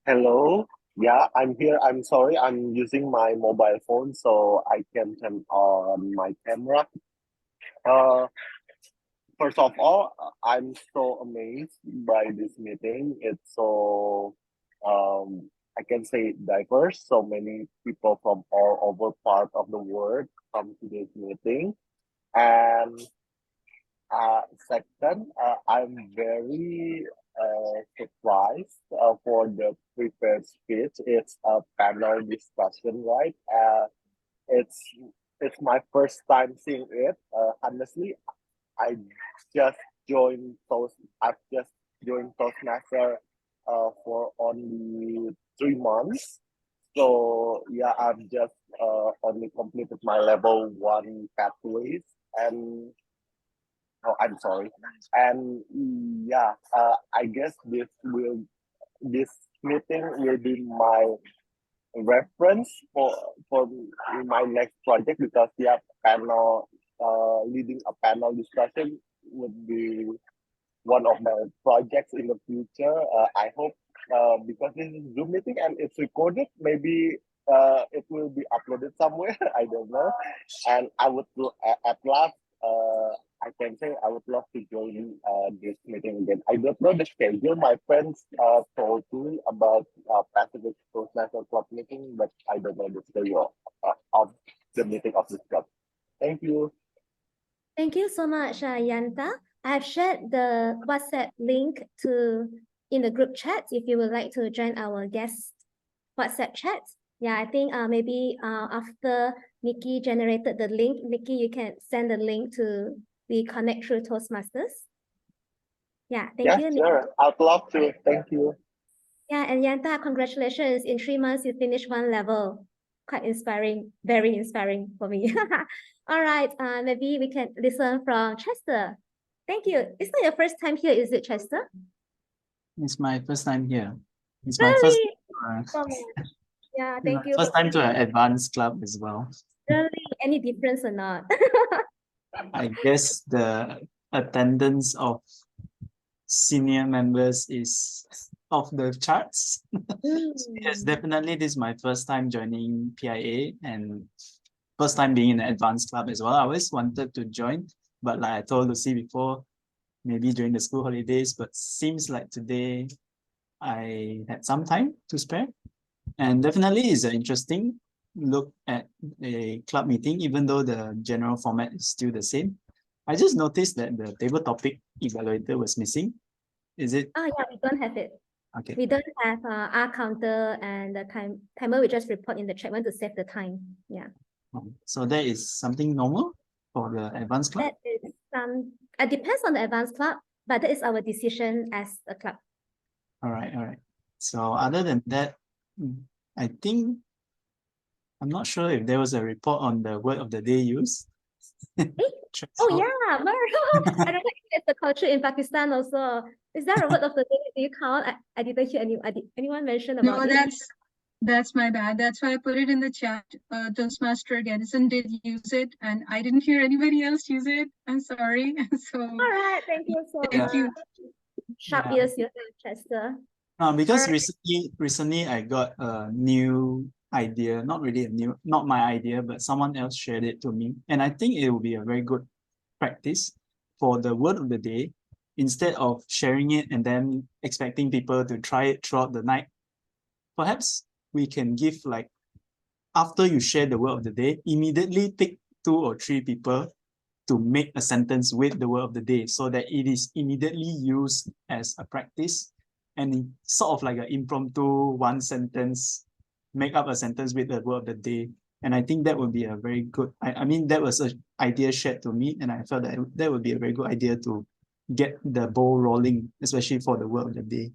Hello. Yeah, I'm here. I'm sorry. I'm using my mobile phone, so I can turn on my camera. First of all, I'm so amazed by this meeting. It's so, I can say diverse. So many people from all over part of the world come to this meeting. And second, I'm very surprised for the prepared speech. It's a panel discussion, right? It's my first time seeing it. Honestly, I've just joined Toastmaster for only 3 months. So yeah, I've just only completed my level 1 pathways, and I'm sorry. And yeah, I guess this meeting will be my reference for my next project, because yeah, leading a panel discussion would be one of my projects in the future. I hope because this is Zoom meeting and it's recorded, maybe it will be uploaded somewhere. I don't know. And I would at last I can say I would love to join this meeting again. I don't know the schedule. My friends told me about Pacific Toastmaster Club meeting, but I don't know the schedule of the meeting of this club. Thank you. Thank you so much, Yanta. I have shared the WhatsApp link in the group chat if you would like to join our guest WhatsApp chat. Yeah, I think maybe after Nikki generated the link, Nikki, you can send the link to the Connect through Toastmasters. Yeah, thank you, Nikki. Sure. I'd love to. Thank you. Yeah, and Yanta, congratulations. In 3 months, you finished 1 level. Quite inspiring, very inspiring for me. All right, maybe we can listen from Chester. Thank you. It's not your first time here, is it, Chester? It's my first time here. It's really? my first. Yeah, thank you. First time to an advanced club as well. Really? Any difference or not? I guess the attendance of senior members is off the charts. Yes, definitely this is my first time joining PIA and first time being in an advanced club as well. I always wanted to join, but like I told Lucy before, maybe during the school holidays, but seems like today I had some time to spare. And definitely is an interesting look at a club meeting, even though the general format is still the same. I just noticed that the table topic evaluator was missing. Is it? Oh yeah, we don't have it. Okay. We don't have R counter and the timer. We just report in the chat when to save the time. Yeah. So that is something normal for the advanced club? That is it depends on the advanced club, but that is our decision as a club. All right. So other than that, I think I'm not sure if there was a report on the word of the day used. Oh yeah, I don't know if it's the culture in Pakistan also. Is that a word of the day? Do you count? I didn't hear anyone mention about it. No, that's my bad. That's why I put it in the chat. Toastmaster Gedison did use it, and I didn't hear anybody else use it. I'm sorry. So all right, thank you so much. Thank you. sharp Yeah. ears you have, Chester. Because Alright. recently I got a new idea, not really not my idea, but someone else shared it to me. And I think it will be a very good practice for the word of the day. Instead of sharing it and then expecting people to try it throughout the night, perhaps we can give like, after you share the word of the day, immediately pick 2 or 3 people to make a sentence with the word of the day so that it is immediately used as a practice and sort of like an impromptu one sentence, make up a sentence with the word of the day. And I think that would be a very good, I mean, that was an idea shared to me, and I felt that that would be a very good idea to get the ball rolling, especially for the word of the day.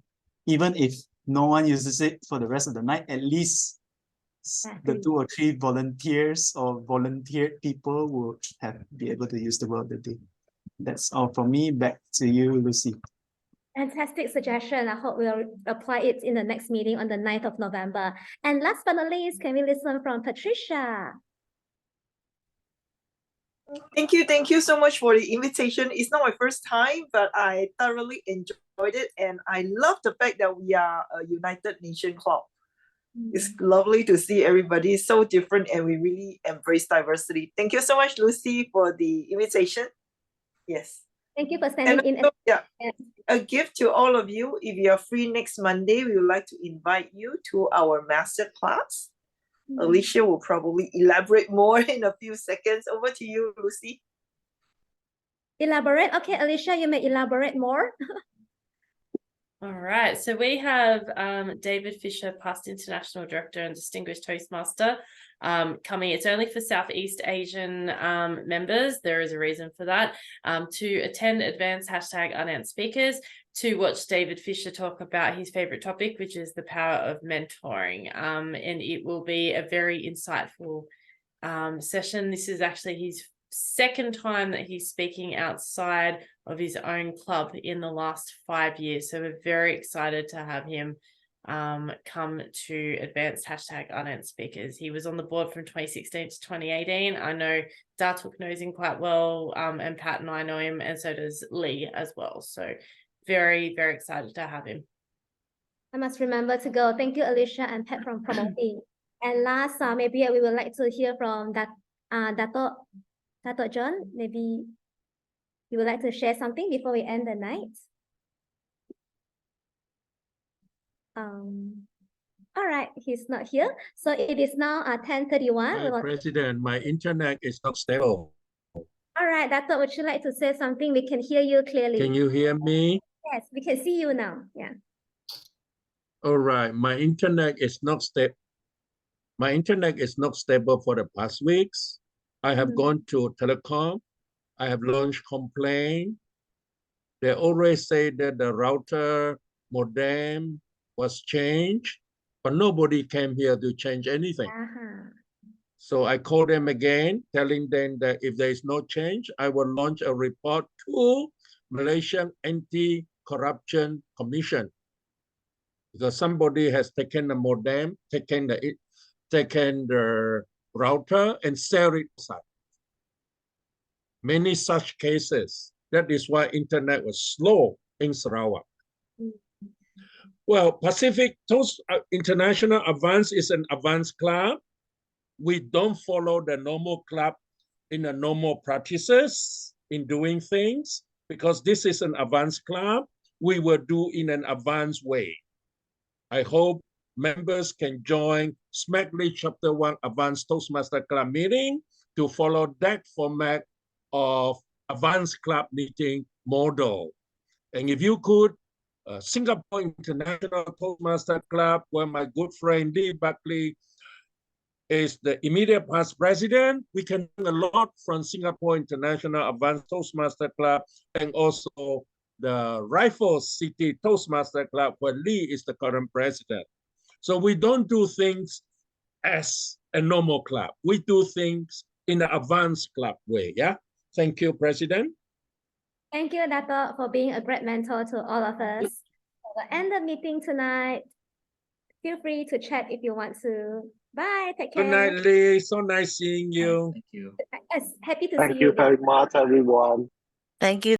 Even if no one uses it for the rest of the night, at least the 2 or 3 volunteers or volunteered people will be able to use the word of the day. That's all from me. Back to you, Lucy. Fantastic suggestion. I hope we'll apply it in the next meeting on the 9th of November. And last but not least, can we listen from Patricia? Thank you so much for the invitation. It's not my first time, but I thoroughly enjoyed it, and I love the fact that we are a United Nation club. It's lovely to see everybody so different, and we really embrace diversity. Thank you so much, Lucy, for the invitation. Yes. Thank you for standing in. Also, a gift to all of you. If you are free next Monday, we would like to invite you to our master class. Alicia will probably elaborate more in a few seconds. Over to you, Lucy. Elaborate. Okay, Alicia, you may elaborate more. All right, so we have David Fisher, past international director and distinguished Toastmaster, coming. It's only for Southeast Asian members. There is a reason for that. To attend advanced #unanswered speakers, to watch David Fisher talk about his favorite topic, which is the power of mentoring. And it will be a very insightful session. This is actually his second time that he's speaking outside of his own club in the last 5 years. So we're very excited to have him come to advanced #unanswered speakers. He was on the board from 2016 to 2018. I know Datuk knows him quite well, and Pat and I know him, and so does Lee as well. So very, very excited to have him. I must remember to go. Thank you, Alicia and Pat, from promoting. And last, maybe we would like to hear from Dato John. Maybe you would like to share something before we end the night. All right, he's not here. So it is now 10:31. Hi, President, my internet is not stable. All right, Dato, would you like to say something? We can hear you clearly. Can you hear me? Yes, we can see you now. Yeah. All right, my internet is not stable. My internet is not stable for the past weeks. I have gone to telecom. I have launched complaint. They always say that the router modem was changed, but nobody came here to change anything. So I called them again, telling them that if there is no change, I will launch a report to Malaysian Anti-Corruption Commission, because somebody has taken the modem, taken the router and sell it outside. Many such cases. That is why internet was slow in Sarawak. Well, Pacific Toast International Advance is an advanced club. We don't follow the normal club in the normal practices in doing things, because this is an advanced club. We will do in an advanced way. I hope members can join Smackley Chapter 1 Advanced Toastmaster Club meeting to follow that format of advanced club meeting model. And if you could, Singapore International Toastmaster Club, where my good friend Lee Buckley is the immediate past president, we can learn a lot from Singapore International Advanced Toastmaster Club, and also the Raffles City Toastmaster Club, where Lee is the current president. So we don't do things as a normal club. We do things in the advanced club way, yeah? Thank you, President. Thank you, Dato, for being a great mentor to all of us. We'll end the meeting tonight. Feel free to chat if you want to. Bye, take care. Good night, Lee. So nice seeing you. Thank you. Yes, happy to see Thank you you again. very much, everyone. Thank you.